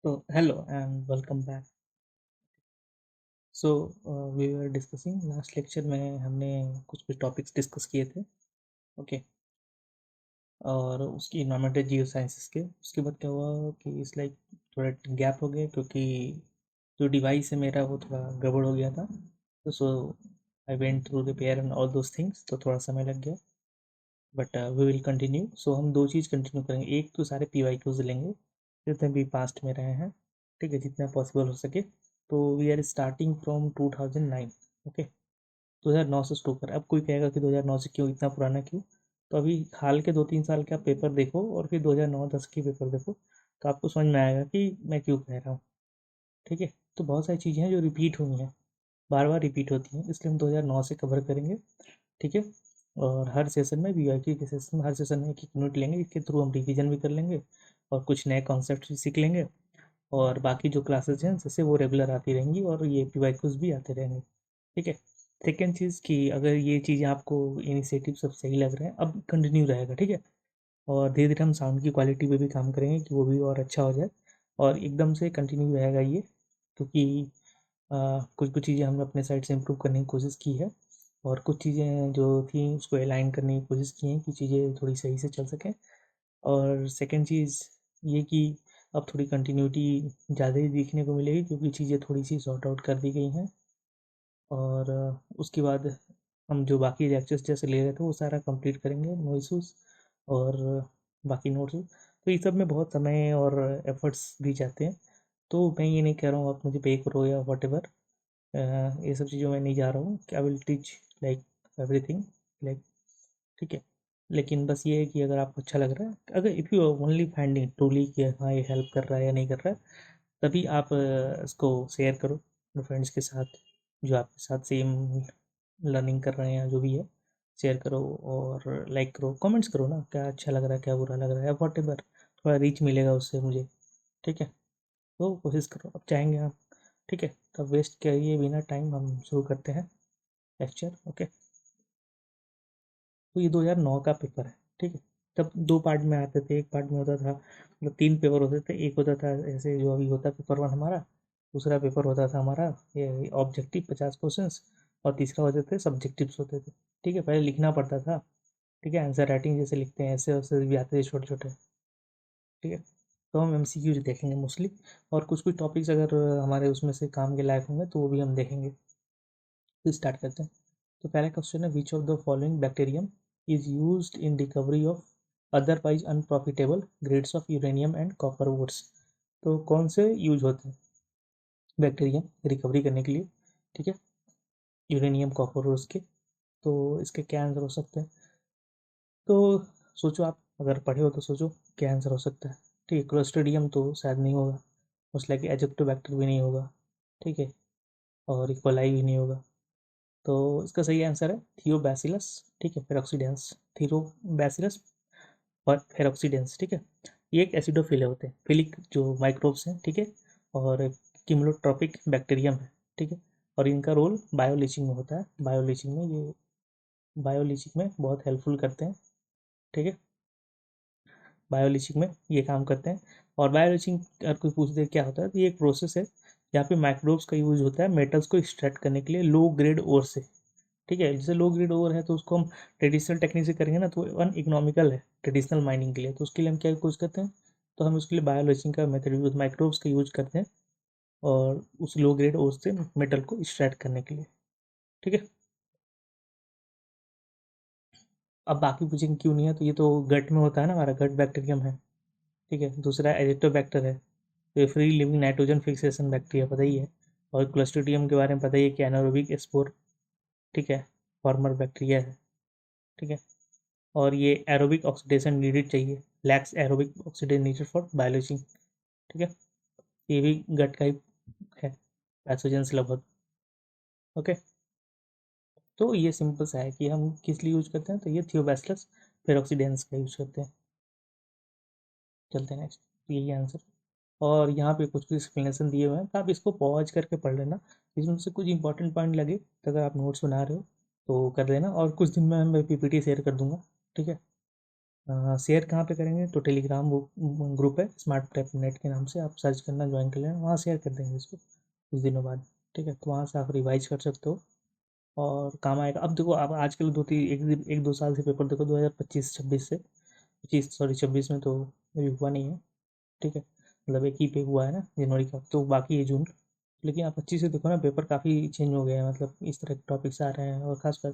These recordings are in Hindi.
So, hello and welcome back. We were discussing last lecture में हमने कुछ कुछ टॉपिक्स डिस्कस किए थे. ओके. और उसकी इन्वायरमेंटल जियो साइंसेस के उसके बाद क्या हुआ कि इस लाइक थोड़ा गैप हो गया क्योंकि जो डिवाइस है मेरा वो थोड़ा गड़बड़ हो गया था. तो I went through repair and all those things, तो थोड़ा समय लग गया. But we will continue. So हम दो चीज़ कंटिन्यू करेंगे. एक तो सारे PYQs लेंगे जितने भी पास्ट में रहे हैं, ठीक है, जितना पॉसिबल हो सके. तो we are starting from 2009. Okay. 2009 से शुरू कर. अब कोई कहेगा कि 2009 से क्यों, इतना पुराना क्यों? तो अभी हाल के 2-3 साल के आप पेपर देखो और फिर 2009-10 के पेपर देखो, तो आपको समझ में आएगा कि मैं क्यों कह रहा हूँ. ठीक है. तो बहुत सारी चीज़ें हैं जो रिपीट हुई हैं, बार बार रिपीट होती हैं, इसलिए हम 2009 से कवर करेंगे. ठीक है. और हर सेशन में BYQ के सेशन में हर सेशन में एक एक यूनिट लेंगे, इसके थ्रू हम रिवीजन भी कर लेंगे और कुछ नए कॉन्सेप्ट भी सीख लेंगे. और बाकी जो क्लासेस हैं जैसे वो रेगुलर आती रहेंगी और ये PYQs भी आते रहेंगे. ठीक है. सेकेंड चीज़ कि अगर ये चीज़ें आपको इनिशिएटिव सब सही लग रहे हैं, अब कंटिन्यू रहेगा. ठीक है. और धीरे धीरे हम साउंड की क्वालिटी पे भी काम करेंगे कि वो भी और अच्छा हो जाए. और एकदम से कंटिन्यू रहेगा ये, क्योंकि कुछ कुछ चीज़ें हमने अपने साइड से इम्प्रूव करने की कोशिश की है और कुछ चीज़ें जो थी उसको अलाइन करने की कोशिश की है कि चीज़ें थोड़ी सही से चल सकें. और सेकंड चीज़ ये कि अब थोड़ी कंटिन्यूटी ज़्यादा ही देखने को मिलेगी क्योंकि चीज़ें थोड़ी सी सॉर्ट आउट कर दी गई हैं. और उसके बाद हम जो बाकी लेक्चर्स जैसे ले रहे थे वो सारा कंप्लीट करेंगे, नो इशूज़. और बाकी नोट्स, तो ये सब में बहुत समय और एफर्ट्स भी जाते हैं. तो मैं ये नहीं कह रहा हूँ आप मुझे पे करो या वट एवर, ये सब चीज़ों में नहीं जा रहा हूँ कि I will teach like everything, like. ठीक है. लेकिन बस ये है कि अगर आपको अच्छा लग रहा है, अगर if you only finding truly कि हाँ ये हेल्प कर रहा है या नहीं कर रहा है, तभी आप इसको शेयर करो अपने फ्रेंड्स के साथ जो आपके साथ सेम लर्निंग कर रहे हैं या जो भी है. शेयर करो और लाइक करो, कमेंट्स करो ना, क्या अच्छा लग रहा है, क्या बुरा लग रहा है, वॉट एवर. थोड़ा रीच मिलेगा उससे मुझे. ठीक है. तो कोशिश करो, अब चाहेंगे आप. ठीक है. तो वेस्ट करिए बिना टाइम, हम शुरू करते हैं लेक्चर. ओके. तो ये 2009 का पेपर है. ठीक है. तब दो पार्ट में आते थे. एक पार्ट में होता था, मतलब तीन पेपर होते थे. एक होता था ऐसे जो अभी होता है पेपर वन हमारा. दूसरा पेपर होता था हमारा ये ऑब्जेक्टिव 50 क्वेश्चंस. और तीसरा होते थे सब्जेक्टिव्स होते थे. ठीक है. पहले लिखना पड़ता था. ठीक है. आंसर राइटिंग जैसे लिखते हैं ऐसे वैसे भी आते थे छोटे छोटे. ठीक है. तो हम MCQs देखेंगे मोस्टली. और कुछ कुछ टॉपिक्स अगर हमारे उसमें से काम के लायक होंगे तो वो भी हम देखेंगे. तो स्टार्ट करते हैं. तो पहला क्वेश्चन है, which of the following bacterium is used in recovery of otherwise unprofitable grades of uranium and copper woods. तो कौन से यूज होते हैं बैक्टीरियम रिकवरी करने के लिए? ठीक है. यूरेनियम कॉपर वुड्स के. तो इसके क्या आंसर हो सकते हैं? तो सोचो, आप अगर पढ़े हो तो सोचो क्या आंसर हो सकता है. ठीक है. क्लोस्ट्रीडियम तो शायद नहीं होगा. उस लाइक एजिप्टोबैक्टर भी नहीं होगा. ठीक है. और इकोलाई भी नहीं होगा. तो इसका सही आंसर है थियोबैसिलस. ठीक है. फेरोक्सीडेंस. थियोबैसिलस और फेरोक्सीडेंस. ठीक है. ये एक एसिडोफिल होते हैं, फिलिक जो माइक्रोब्स हैं. ठीक है. और किमोलोट्रॉपिक बैक्टीरियम है. ठीक है. और इनका रोल बायोलीचिंग में होता है. बायोलीचिंग में बहुत हेल्पफुल करते हैं. ठीक है. बायोलीचिंग में ये काम करते हैं. और बायोलीचिंग अगर कोई पूछ दे क्या होता है, तो ये एक प्रोसेस है जहाँ पे माइक्रोब्स का यूज होता है मेटल्स को एक्सट्रैक्ट करने के लिए लो ग्रेड ओर से. ठीक है. जैसे लो ग्रेड ओवर है तो उसको हम ट्रेडिशनल टेक्निक से करेंगे ना, तो वन इकोनॉमिकल है ट्रेडिशनल माइनिंग के लिए. तो उसके लिए हम क्या यूज़ करते हैं? तो हम उसके लिए बायोलॉजिंग का मेथड यूज, माइक्रोब्स का यूज करते हैं और उस लो ग्रेड ओर से मेटल को एक्सट्रैक्ट करने के लिए. ठीक है. अब बाकी पूछेंगे क्यों नहीं है, तो ये तो गट में होता है ना, हमारा गट बैक्टीरियम है. ठीक है. दूसरा एजिटोबैक्टर है. तो ये free living nitrogen fixation bacteria पता ही है. और क्लोस्ट्रीडियम के बारे में पता ही है कि एनारोबिक स्पोर. ठीक है. फॉर्मर बैक्टीरिया है. ठीक है. और ये एरोबिक ऑक्सीडेशन नीडेड चाहिए, lakhs aerobic oxidation needed for biology. ठीक है. ये भी गट का ही है, पैथोजेंस लगभग. ओके. तो ये सिंपल सा है कि हम किस लिए यूज करते हैं, तो ये थियोबैसिलस पेरोक्सीडेंस का यूज करते हैं. चलते हैं नेक्स्ट. यही आंसर. और यहाँ पे कुछ कुछ एक्सप्लेनेशन दिए हुए हैं, तो आप इसको पॉज करके पढ़ लेना. इसमें से कुछ इंपॉर्टेंट पॉइंट लगे तो अगर आप नोट्स बना रहे हो तो कर देना, और कुछ दिन में मैं PPT शेयर कर दूंगा. ठीक है. शेयर कहाँ पे करेंगे? तो टेलीग्राम ग्रुप है स्मार्ट टैप नेट के नाम से, आप सर्च करना, ज्वाइन कर लेना, वहाँ शेयर कर देंगे इसको कुछ दिनों बाद। ठीक है, तो वहाँ से आप रिवाइज कर सकते हो और काम आएगा। अब देखो, आप आजकल 1-2 साल से पेपर देखो, 2025-26 से, 26 में तो अभी हुआ नहीं है। ठीक है, मतलब एक ही पे हुआ है ना जनवरी का, तो बाकी है जून। लेकिन आप अच्छी से देखो ना, पेपर काफ़ी चेंज हो गए हैं, मतलब इस तरह के टॉपिक्स आ रहे हैं, और खासकर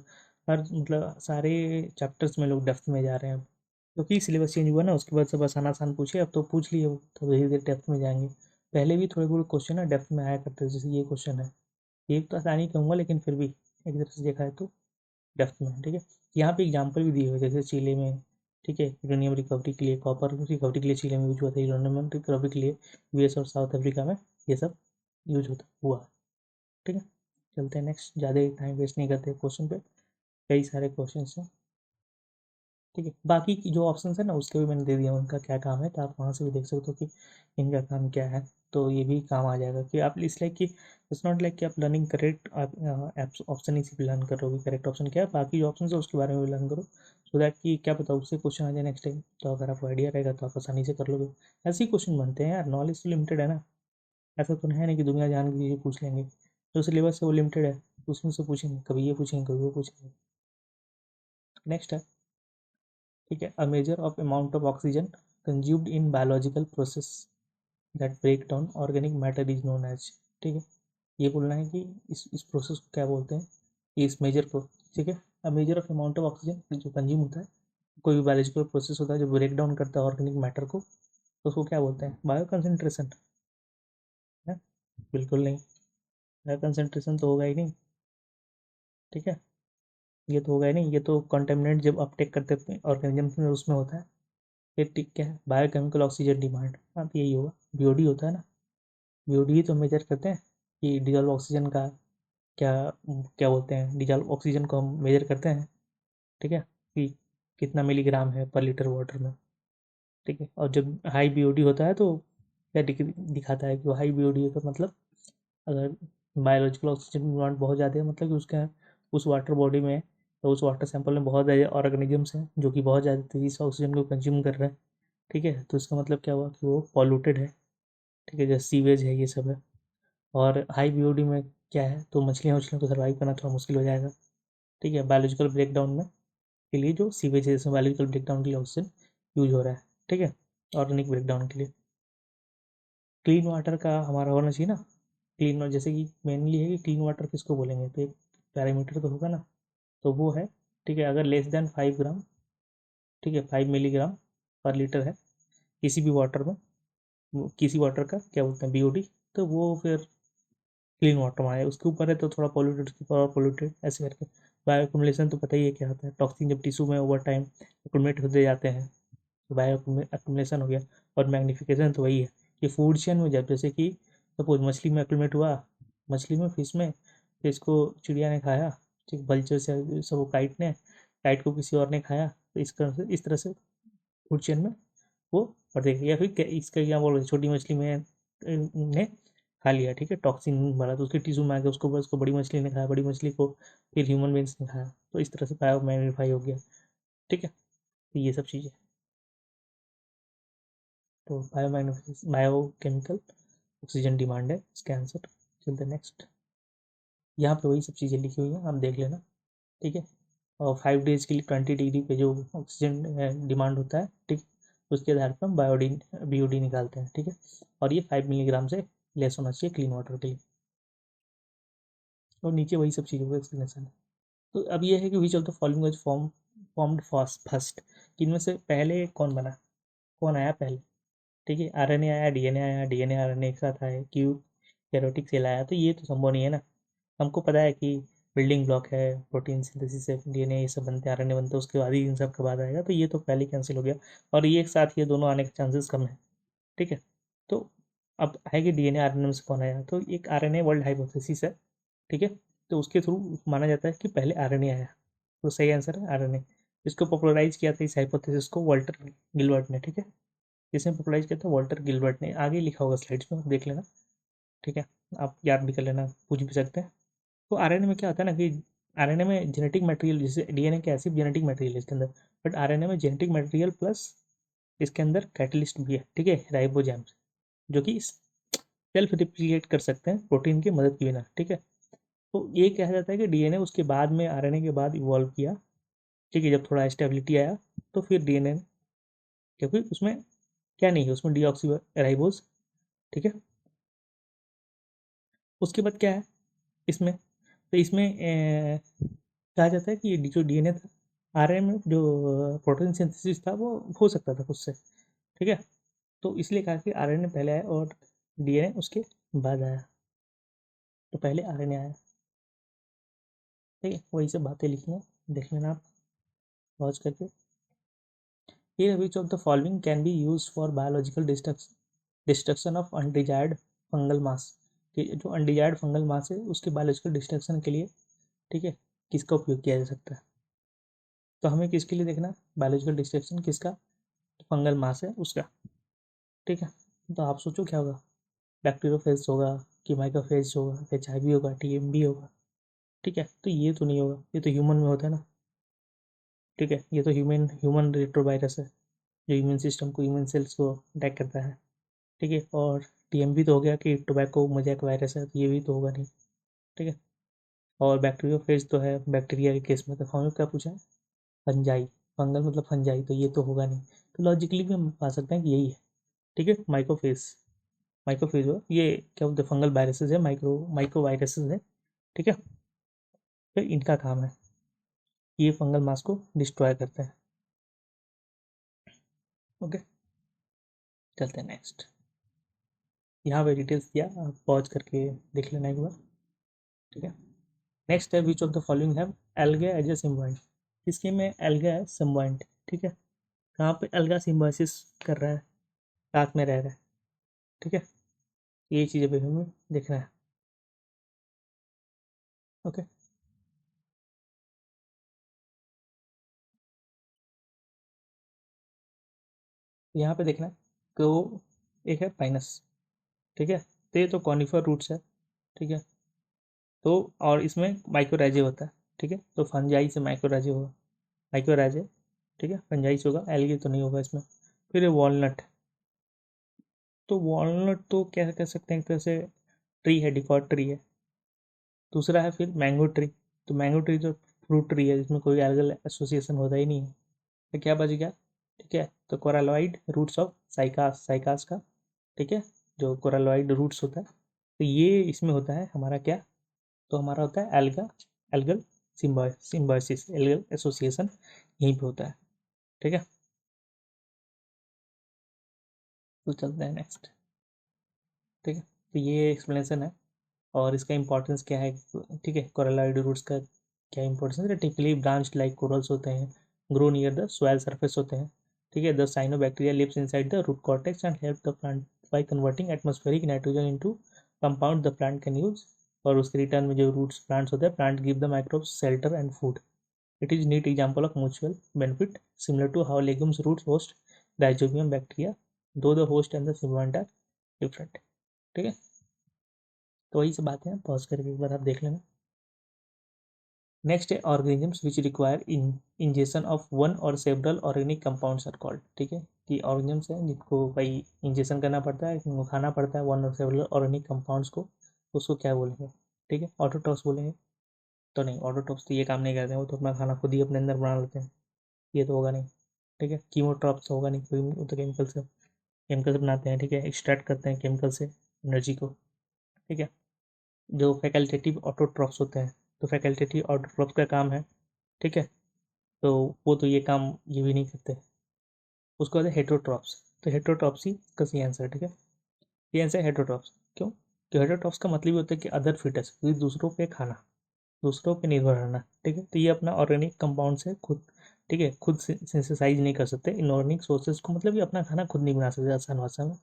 हर मतलब सारे चैप्टर्स में लोग डेप्थ में जा रहे हैं। क्योंकि सिलेबस चेंज हुआ ना, उसके बाद सब आसान आसान पूछे, अब तो पूछ लिए वो, तो धीरे धीरे डेप्थ में जाएंगे। पहले भी थोड़े बहुत क्वेश्चन है डेप्थ में आया करते थे, जैसे ये क्वेश्चन है, ये तो आसानी कहूँगा, लेकिन फिर भी एक तरह से देखा है तो डेप्थ में। ठीक है, यहाँ पे एग्जाम्पल भी दिए हुए, जैसे चिले में, ठीक है, यूरेनियम रिकवरी के लिए, कॉपर रिकवरी के लिए चिले में यूज हुआ था, यूरेनियम रिकवरी के लिए यूएस और साउथ अफ्रीका में ये सब यूज होता हुआ है। ठीक है, चलते हैं नेक्स्ट, ज़्यादा टाइम वेस्ट नहीं करते क्वेश्चन पे, कई सारे क्वेश्चन हैं। ठीक है, बाकी की जो ऑप्शन है ना, उसके भी मैंने दे दिया उनका क्या काम है, तो आप वहाँ से भी देख सकते हो कि इनका काम क्या है, तो ये भी काम आ जाएगा कि आप इस लाइक कि इट्स नॉट लाइक कि आप लर्निंग करेक्ट आप ऑप्शन ही सिर्फ लर्न करोगे, करेक्ट ऑप्शन क्या है, बाकी जो ऑप्शन है उसके बारे में भी लर्न करो, सो दैट कि क्या पता उससे क्वेश्चन आ जाए नेक्स्ट टाइम, तो अगर आपको आइडिया रहेगा तो आप आसानी से कर लोगे। ऐसे ही क्वेश्चन बनते हैं यार, नॉलेज तो लिमिटेड है ना, ऐसा तो है नहीं कि दुनिया जान की चीज़ें पूछ लेंगे, जो सिलेबस है वो लिमिटेड है, उसमें से पूछेंगे, कभी ये पूछेंगे, कभी वो पूछेंगे। नेक्स्ट है, ठीक है, a measure of amount of oxygen consumed in biological process that break down organic matter is known as. ठीक है, ये बोलना है कि इस प्रोसेस को क्या बोलते हैं, इस मेजर को। ठीक है, a measure of amount of oxygen जो कंज्यूम होता है, कोई भी बायोलॉजिकल प्रोसेस होता है जो ब्रेक डाउन करता है ऑर्गेनिक मैटर को, तो उसको क्या बोलते हैं? बायो कंसेंट्रेशन है? बिल्कुल नहीं, बायो कंसेंट्रेशन तो होगा ही नहीं। ठीक है, ये तो होगा ही नहीं, ये तो कंटेमिनेंट जब अपटेक करते हैं ऑर्गेनिज्म में, उसमें होता है। ये टिक क्या है? बायोकेमिकल ऑक्सीजन डिमांड, हाँ तो यही होगा, बीओडी होता है ना, बीओडी ही तो मेजर करते हैं कि डिजॉल्व ऑक्सीजन का क्या, क्या बोलते हैं, डिजॉल्व ऑक्सीजन को हम मेजर करते हैं। ठीक है, कि कितना मिलीग्राम है पर लीटर वाटर में। ठीक है, और जब हाई बीओडी होता है तो क्या दिखाता है कि वो हाई बीओडी है, तो मतलब अगर बायोलॉजिकल ऑक्सीजन डिमांड बहुत ज़्यादा है, मतलब कि उसका उस वाटर बॉडी में, तो उस वाटर सैंपल में बहुत ज़्यादा ऑर्गेनिजम्स हैं जो कि बहुत ज़्यादा तेज़ी से ऑक्सीजन को कंज्यूम कर रहे हैं। ठीक है, तो इसका मतलब क्या हुआ कि वो पॉल्यूटेड है। ठीक है, जैसे सीवेज है, ये सब है। और हाई बीओडी में क्या है, तो मछलियाँ उछलियों को सर्वाइव करना थोड़ा मुश्किल हो जाएगा। ठीक है, बायोलॉजिकल ब्रेकडाउन में के लिए जो सीवेज है, इसमें बायोलॉजिकल ब्रेकडाउन के लिए ऑक्सीजन यूज हो रहा है। ठीक है, ऑर्गेनिक ब्रेकडाउन के लिए क्लीन वाटर का हमारा होना चाहिए ना, क्लीन, जैसे कि मेनली है कि क्लीन वाटर किसको बोलेंगे, तो एक पैरामीटर तो होगा ना, तो वो है, ठीक है, अगर लेस देन 5 ग्राम, ठीक है, 5 मिलीग्राम पर लीटर है किसी भी वाटर में, किसी वाटर का क्या बोलते हैं, बीओडी, तो वो फिर क्लीन वाटर में आए, उसके ऊपर है तो थोड़ा पॉल्यूटेड, उसके ऊपर और पॉल्यूटेड, ऐसे करके। बायो एक्यूमुलेशन तो पता ही है क्या होता है, टॉक्सिन जब टिश्यू में ओवर टाइम एक्यूमुलेट होते जाते हैं, तो बायो एक्यूमुलेशन हो गया। और मैग्नीफिकेशन तो वही है कि फूड चेन में, जब जैसे कि सपोज मछली में एक्यूमुलेट हुआ, मछली में, फिश में, फिर इसको चिड़िया ने खाया, ठीक, वल्चर से सब, काइट ने, काइट को किसी और ने खाया, तो इस तरह से फूड चेन में वो और देख, या फिर इसका क्या बोल रहे, छोटी मछली में ने खा लिया, ठीक है, टॉक्सिन भरा, तो उसके टिश्यू में आ गया, उसको बड़ी मछली ने खाया, बड़ी मछली को फिर ह्यूमन बींग्स ने खाया, तो इस तरह से बायो मैग्नीफाई हो गया। ठीक है, तो ये सब चीज़ें, तो बायोकेमिकल ऑक्सीजन डिमांड है इसका आंसर। चलते नेक्स्ट, यहाँ पे वही सब चीज़ें लिखी हुई हैं, आप देख लेना। ठीक है, और 5 डेज के लिए 20 डिग्री पे जो ऑक्सीजन डिमांड होता है, ठीक, उसके आधार पर हम बीओडी निकालते हैं। ठीक है, और ये 5 मिलीग्राम से लेस होना चाहिए क्लीन वाटर के लिए, और नीचे वही सब चीज़ों का एक्सप्लेनेशन है। तो अब ये है कि विच of the following was formed first, इनमें से पहले कौन बना, कौन आया पहले। ठीक है, आरएनए आया, डीएनए आया, डीएनए आरएनए एक साथ आए, क्यों कैरोटिक सेल आया, तो ये तो संभव नहीं है ना। हमको पता है कि बिल्डिंग ब्लॉक है, प्रोटीन सिंथेसिस से डीएनए ये सब बनते हैं, आरएनए बनते हैं, उसके बाद ही इन सब का बाद आएगा, तो ये तो पहले कैंसिल हो गया, और ये एक साथ ये दोनों आने के चांसेस कम है। ठीक है, तो अब है कि डीएनए आरएनए में से कौन आया, तो एक आरएनए वर्ल्ड हाइपोथेसिस है। ठीक है, तो उसके थ्रू माना जाता है कि पहले आरएनए आया, तो सही आंसर है आरएनए। इसको पॉपुलराइज किया था इस हाइपोथेसिस को वॉल्टर गिलबर्ट ने। ठीक है, जिसने पॉपुलराइज किया था वॉल्टर गिलबर्ट ने, आगे लिखा होगा स्लाइड्स में, आप देख लेना। ठीक है, आप याद भी कर लेना, पूछ भी सकते हैं। तो आरएनए में क्या होता है ना कि आरएनए में जेनेटिक मटेरियल, जैसे डीएनए के ऐसे जेनेटिक मटेरियल है इसके अंदर, बट आरएनए में जेनेटिक मटेरियल प्लस इसके अंदर कैटलिस्ट भी है, ठीक है, राइबोजाइम्स, जो कि सेल्फ रिप्लिकेट कर सकते हैं प्रोटीन की मदद के बिना, ठीक है। तो ये कहा जाता है कि डीएनए उसके बाद में आरएनए के बाद इवॉल्व किया, ठीक है, जब थोड़ा स्टेबिलिटी आया तो फिर डीएनए, क्योंकि उसमें क्या नहीं है, उसमें डीऑक्सी राइबोज, ठीक है। उसके बाद क्या है इसमें, तो इसमें कहा जाता है कि ये जो डीएनए था, आरएनए में जो प्रोटीन सिंथेसिस था वो हो सकता था उससे, ठीक है। तो इसलिए कहा कि आरएनए पहले आया और डीएनए उसके बाद आया, तो पहले आरएनए आया, ठीक है। वही सब बातें लिखी हैं, देख लेना आप पॉज करके। Here which of the following can be used for biological destruction of undesired fungal mass, कि जो अनडिजायर्ड फंगल मास है उसके बायोलॉजिकल डिस्ट्रक्शन के लिए, ठीक है, किसका उपयोग किया जा सकता है। तो हमें किसके लिए देखना, बायोलॉजिकल डिस्ट्रक्शन किसका, फंगल मास है उसका, ठीक है। तो आप सोचो क्या होगा, बैक्टीरियोफेज होगा कि माइक्रोफेज होगा, एचआईवी होगा, टीएमबी होगा, ठीक है। तो ये तो नहीं होगा, ये तो ह्यूमन में होता है ना, ठीक है, ये तो ह्यूमन रेट्रोवायरस है जो इम्यून सिस्टम को, इम्यून सेल्स को अटैक करता है, ठीक है। और टीएमवी तो हो गया कि टोबैको मोजैक वायरस है, तो ये भी तो होगा नहीं, ठीक है। और बैक्टीरियोफेज तो है बैक्टीरिया के केस में, तो हमें क्या पूछा है, फंजाई, फंगल मतलब फंजाई, तो ये तो होगा नहीं। तो लॉजिकली भी हम पा सकते हैं कि यही है, ठीक है। माइक्रोफेज, माइक्रोफेज हो ये क्या बोलते हैं, फंगल वायरसेस है, माइक्रो वायरसेस है, ठीक है। तो इनका काम है, ये फंगल मास को डिस्ट्रॉय करते हैं, ओके। चलते हैं नेक्स्ट, यहाँ पे डिटेल्स दिया, आप पॉज करके देख लेना एक बार, ठीक है। नेक्स्ट है which of the following have alga as a symbiont, इसके में एल्गा है सिम्बाइंट, ठीक है। कहाँ पे एल्गा सिम्बाइसिस कर रहा है, रात में रह रहा है, ठीक है। ये चीज़ें भी हमें देखना है, ओके। यहाँ पे देखना है तो एक है पाइनस, ठीक है, तो ये तो कॉनिफर रूट्स है, ठीक है। तो और इसमें माइक्रोराइजे होता है, ठीक है, तो फंजाई से माइक्रोराइजे होगा, माइक्रोराइजे, ठीक है, फंजाई से होगा, एल्गी तो नहीं होगा इसमें। फिर ये वॉलनट, तो वॉलनट तो क्या कह सकते हैं, एक तरह से ट्री है, डिकॉट ट्री है। दूसरा है फिर मैंगो ट्री, तो मैंगो ट्री तो फ्रूट ट्री है जिसमें कोई एल्गल एसोसिएशन होता ही नहीं है, तो क्या बच गया, ठीक है। तो कोरालॉइड रूट्स ऑफ साइकास, साइकास का, ठीक है, जो कोरालॉइड रूट्स होता है, तो ये इसमें होता है हमारा क्या, तो हमारा होता है alga, algal symbiosis, algal association यहीं पे होता है, ठीक है। तो चलते हैं नेक्स्ट, ठीक है। तो ये एक्सप्लेनेशन है और इसका इंपॉर्टेंस क्या है, ठीक है। कोरालॉइड रूट्स का क्या इंपॉर्टेंस है, टिपिकली ब्रांच लाइक कोरल्स होते हैं, grow near the soil surface होते हैं, ठीक है। The cyanobacteria lives inside the root cortex and help the plant by converting atmospheric nitrogen into compound the plant can use, और उसके रिटर्न में जो रूट्स प्लांट्स होते हैं, plant give the microbes shelter and food. It is neat example of mutual benefit similar to how legumes roots host rhizobium bacteria, though the host and the symbiote are different, ठीक है। तो वही सब बातें हैं, पॉज करके एक बार आप देख लेना। नेक्स्ट है organisms which require injection of one or several organic compounds are called, ठीक है, कि ऑर्गेनिजम्स हैं जिनको भाई इंजेक्शन करना पड़ता है, जिनको खाना पड़ता है one or several organic compounds को, उसको क्या बोलेंगे, ठीक है, ऑटोट्रॉफ्स बोलेंगे। तो नहीं, ऑटोट्रॉफ्स तो ये काम नहीं करते हैं, वो तो अपना खाना खुद ही अपने अंदर बना लेते हैं, ये तो होगा नहीं, ठीक है। कीमोट्रॉप्स होगा नहीं कोई, वो तो केमिकल से बनाते हैं, ठीक है, एक्सट्रैक्ट करते हैं केमिकल से एनर्जी को, ठीक है। जो फैकल्टेटिव ऑटोट्रॉफ्स होते हैं, तो फैकल्टेटिव ऑटोट्रॉफ्स का काम है, ठीक है, तो वो तो ये काम ये भी नहीं करते, उसको कहते हैं हेटरोट्रॉप्स। तो हेटरोट्रॉप्स ही का सही आंसर, ठीक है, ये आंसर हेटरोट्रॉप्स। क्यों, कि हेटरोट्रॉप्स का मतलब ये होता है कि अदर फिटस, दूसरों पे खाना, दूसरों पे निर्भर रहना, ठीक है। तो ये अपना ऑर्गेनिक कंपाउंड से खुद, ठीक है, खुद सिंथेसाइज नहीं कर सकते इनऑर्गेनिक सोर्सेज को, मतलब ये अपना खाना खुद नहीं बना सकते आसान भाषा में,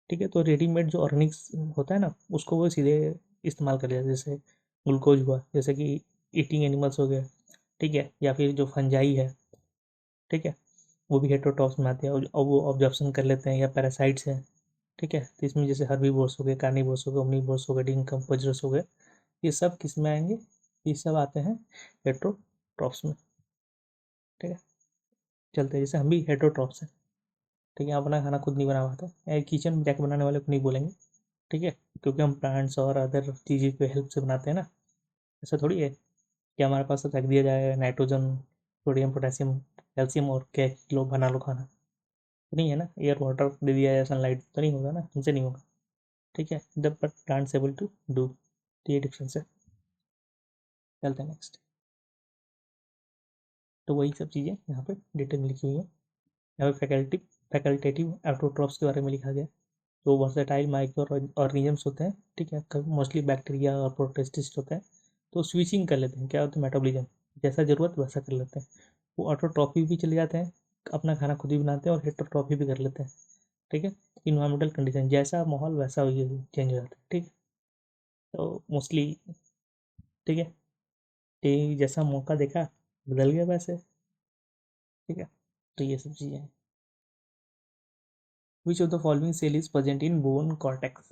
ठीक है। तो रेडीमेड जो ऑर्गेनिक होता है ना, उसको वो सीधे इस्तेमाल कर लिया, जैसे ग्लूकोज हुआ, जैसे कि ईटिंग एनिमल्स हो गए, ठीक है, या फिर जो फंजाई है, ठीक है, वो भी हेटरोट्रॉप्स में आते हैं और वो ऑब्जर्वेशन कर लेते हैं, या पैरासाइट्स हैं, ठीक है। तो इसमें जैसे हर्बीवोर्स हो गए, कार्निवोर्स हो गए, ओमनीवोर्स हो गए, डिकम्पोजर्स हो गए, ये सब किस में आएंगे, ये सब आते हैं हेटरोट्रॉप्स में, ठीक है। चलते हैं, जैसे हम भी हेटरोट्रॉप्स हैं, ठीक है, अपना खाना खुद नहीं बना पाते, किचन में जाके बनाने वाले को नहीं बोलेंगे, ठीक है, क्योंकि हम प्लांट्स और अदर चीज़ें की हेल्प से बनाते हैं ना। ऐसा थोड़ी है कि हमारे पास रख दिया जाए नाइट्रोजन, सोडियम, पोटेशियम, कैल्शियम और क्या लो बना लो खाना, नहीं है ना। एयर वाटर दे दिया जाए, सनलाइट तो नहीं होगा ना, उनसे नहीं होगा, ठीक है, the but plants able to do, ये डिफरेंस है। चलते हैं नेक्स्ट। तो वही सब चीज़ें यहाँ पे डिटेल में लिखी हुई है। यहाँ पे फैकल्टेटिव एप्रोट्रॉप्स के बारे में लिखा गया, तो वर्सेटाइल माइक्रो ऑर्गेनिजम्स होते हैं, ठीक है, मोस्टली बैक्टीरिया और प्रोटिस्ट होते हैं। तो स्विचिंग कर लेते हैं, क्या होता है, मेटाबॉलिज्म, जैसा ज़रूरत वैसा कर लेते हैं। वो ऑटोट्रॉफी भी चले जाते हैं, अपना खाना खुद ही बनाते हैं, और हेटरोट्रॉफी भी कर लेते हैं, ठीक है। इन्वायरमेंटल कंडीशन, जैसा माहौल वैसा चेंज हो जाता है, ठीक है। तो मोस्टली, ठीक है, कि जैसा मौका देखा बदल गया वैसे, ठीक है। तो ये सब चीज़ें हैं। Which of the following cell is present in bone cortex,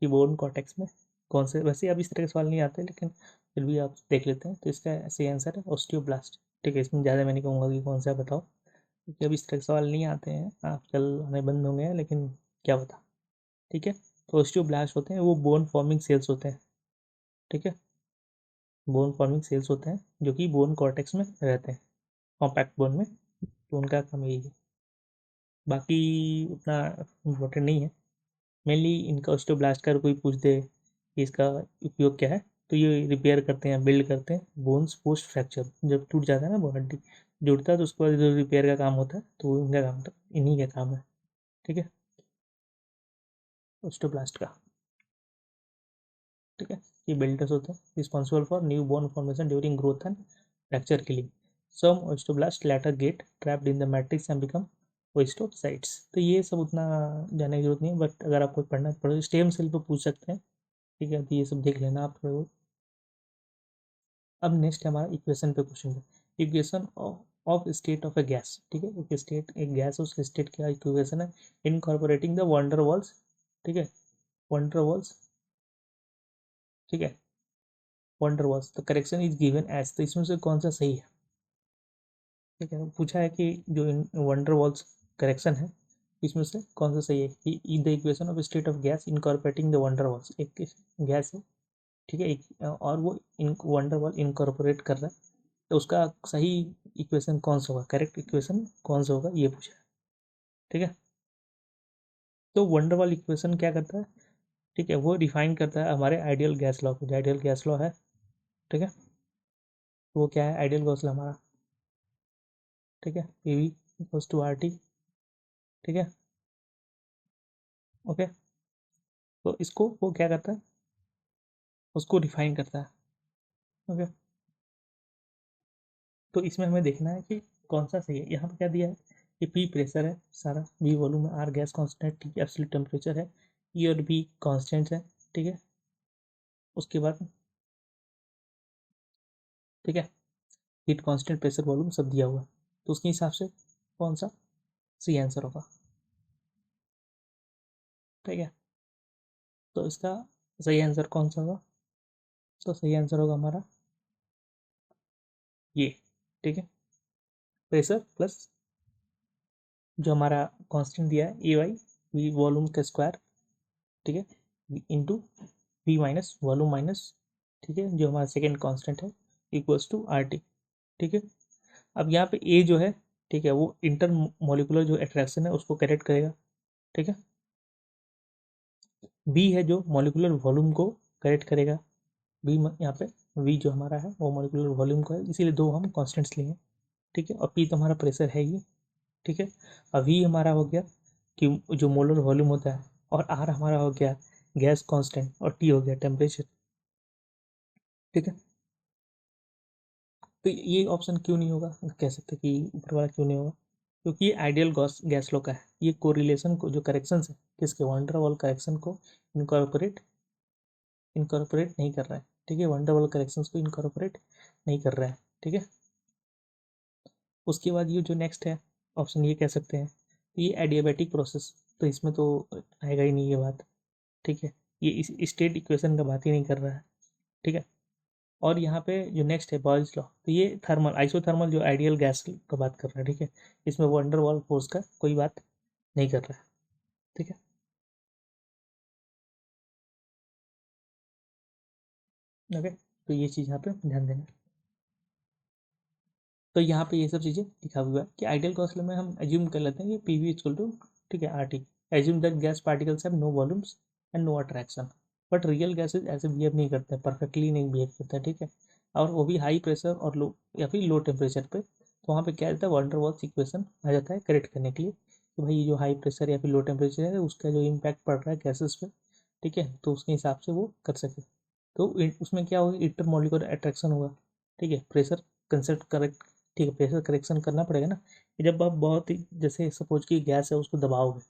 कि बोन कॉर्टेक्स में कौन से, वैसे अब इस तरह के सवाल नहीं आते, लेकिन फिर भी आप देख लेते हैं। तो इसका सही आंसर है ऑस्टियोब्लास्ट, ठीक है। इसमें ज़्यादा मैं नहीं कहूँगा कि कौन सा है बताओ, क्योंकि अब इस तरह के सवाल नहीं आते हैं, आजकल आने बंद हो गए हैं, लेकिन क्या बता, ठीक है। तो ऑस्टियोब्लास्ट होते हैं, वो बोन फॉर्मिंग सेल्स होते हैं, ठीक है, बोन फॉर्मिंग सेल्स होते हैं जो कि बोन कॉर्टेक्स में रहते हैं, कॉम्पैक्ट बोन में। तो उनका काम यही है, बाकी उतना इम्पोर्टेंट नहीं है। मेनली इनका ऑस्टियोब्लास्ट का कोई पूछ दे कि इसका उपयोग क्या है, तो ये रिपेयर करते हैं, बिल्ड करते हैं बोन्स पोस्ट फ्रैक्चर, जब टूट जाता है ना बोन, हड्डी जुड़ता है, तो उसके बाद जो रिपेयर का काम होता है, तो वो इनका काम, इन्हीं का काम है, ठीक है, ऑस्टियोब्लास्ट का, ठीक है। ये बिल्डर्स होते हैं, responsible for new bone formation during growth and fracture healing. Some osteoblast later get trapped in the matrix and become osteocytes. तो ये सब उतना जानने की जरूरत नहीं है, बट अगर आपको पढ़ना है पढ़ो, स्टेम सेल पर पूछ सकते हैं, ठीक है, तो ये सब देख लेना आप थोड़े बहुत। अब नेक्स्ट हमारा इक्वेशन पे क्वेश्चन है, equation of state of A gas, ठीक है, एक स्टेट, एक गैस, उस स्टेट का इक्वेशन है, इनकॉर्पोरेटिंग द वंडर वॉल्स, ठीक है, वंडर वॉल्स, ठीक है, van der Waals, the correction is given as, तो इसमें से कौन सा सही है, ठीक है। पूछा है कि जो वंडर वॉल्स करेक्शन है, इसमें से कौन सा सही है, कि in the equation of state of gas incorporating the wonder walls, एक गैस है, ठीक है, एक और वो इन वंडर वॉल इनकॉर्पोरेट कर रहा है, तो उसका सही इक्वेशन कौन सा होगा, करेक्ट इक्वेशन कौन सा होगा, ये पूछा है, ठीक है। तो वंडर वॉल इक्वेशन क्या करता है, ठीक है, वो डिफाइन करता है हमारे आइडियल गैस लॉ को, जो आइडियल गैस लॉ है, ठीक है, तो वो क्या है, आइडियल गैस लॉ हमारा, ठीक है, P V equals to R T, ठीक है, ओके। तो इसको वो क्या करता है, उसको डिफाइन करता है, ओके। तो इसमें हमें देखना है कि कौन सा सही है। यहाँ पे क्या दिया है कि पी प्रेशर है सारा, बी वॉल्यूम है, आर गैस कांस्टेंट, ठीक है, एब्सोल्यूट टेम्परेचर है, ई और बी कांस्टेंट्स है, ठीक है। उसके बाद, ठीक है, हीट कांस्टेंट, प्रेशर, वॉल्यूम सब दिया हुआ है, तो उसके हिसाब से कौन सा सही आंसर होगा, ठीक है। तो इसका सही आंसर कौन सा होगा, तो सही आंसर होगा हमारा ये, ठीक है, प्रेशर प्लस जो हमारा कांस्टेंट दिया है ए वाई, वी वॉल्यूम का स्क्वायर, ठीक है, into V minus volume minus, ठीक है, जो हमारा सेकेंड कांस्टेंट है, इक्वल्स टू आर टी, ठीक है। अब यहाँ पे ए जो है, ठीक है, वो इंटर मोलिकुलर जो अट्रैक्शन है उसको करेक्ट करेगा, ठीक है। बी है जो मोलिकुलर वॉल्यूम को करेक्ट करेगा, बी यहाँ पे वी जो हमारा है वो मोलिकुलर वॉल्यूम को है, इसीलिए दो हम कॉन्स्टेंट्स लिए हैं, ठीक है। और पी तो हमारा प्रेशर है ही, ठीक है। अब वी हमारा हो गया कि जो मोलर वॉल्यूम होता है, और आर हमारा हो गया गैस कांस्टेंट, और टी हो गया टेम्परेचर, ठीक है। तो ये ऑप्शन क्यों नहीं होगा, कह सकते कि ऊपर वाला क्यों नहीं होगा, क्योंकि ये आइडियल गैस लॉ का है, ये कोरिलेशन को, जो करेक्शन है किसके, वंडर वॉल करेक्शन को इनकॉर्पोरेट इनकॉर्पोरेट नहीं कर रहा है, ठीक है, वंडर वॉल करेक्शन को इनकॉर्पोरेट नहीं कर रहा है, ठीक है। उसके बाद ये जो नेक्स्ट है ऑप्शन, ये कह सकते हैं ये एडियाबैटिक प्रोसेस, तो इसमें तो आएगा ही नहीं ये बात, ठीक है, ये इस स्टेट इक्वेशन का बात ही नहीं कर रहा है, ठीक है। और यहाँ पे जो नेक्स्ट है बॉयल्स लॉ, तो ये थर्मल आइसोथर्मल जो आइडियल गैस का बात कर रहा है, ठीक है। इसमें वंडर वॉल फोर्स का कोई बात नहीं कर रहा है, ठीक है। ओके, तो ये चीज़ यहाँ पे ध्यान देना। तो यहाँ पे ये सब चीज़ें लिखा हुआ है कि आइडियल गॉस लॉ में हम एज्यूम कर लेते हैं कि पी वी इक्वल टू, ठीक है, R T. Assume that gas particles have no volumes and no attraction. But real gases ऐसे बिहेव नहीं करते, परफेक्टली नहीं बिहेव करते हैं, ठीक है। और वो भी हाई प्रेशर और लो या फिर लो टेम्परेचर पे। तो वहाँ पे क्या रहता है, वंडर वॉल्स इक्वेशन आ जाता है करेक्ट करने के लिए कि भाई ये जो हाई प्रेशर या फिर लो टेम्परेचर है उसका जो इम्पैक्ट पड़ रहा है गैसेस पे, ठीक है, तो उसके हिसाब से वो कर सके। तो उसमें क्या होगा, इंटरमॉलिक्यूलर अट्रैक्शन होगा, ठीक है। प्रेशर कंसेप्ट करेक्ट, ठीक है, प्रेशर करेक्शन करना पड़ेगा ना कि जब आप बहुत ही, जैसे सपोज कि गैस है उसको दबाओगे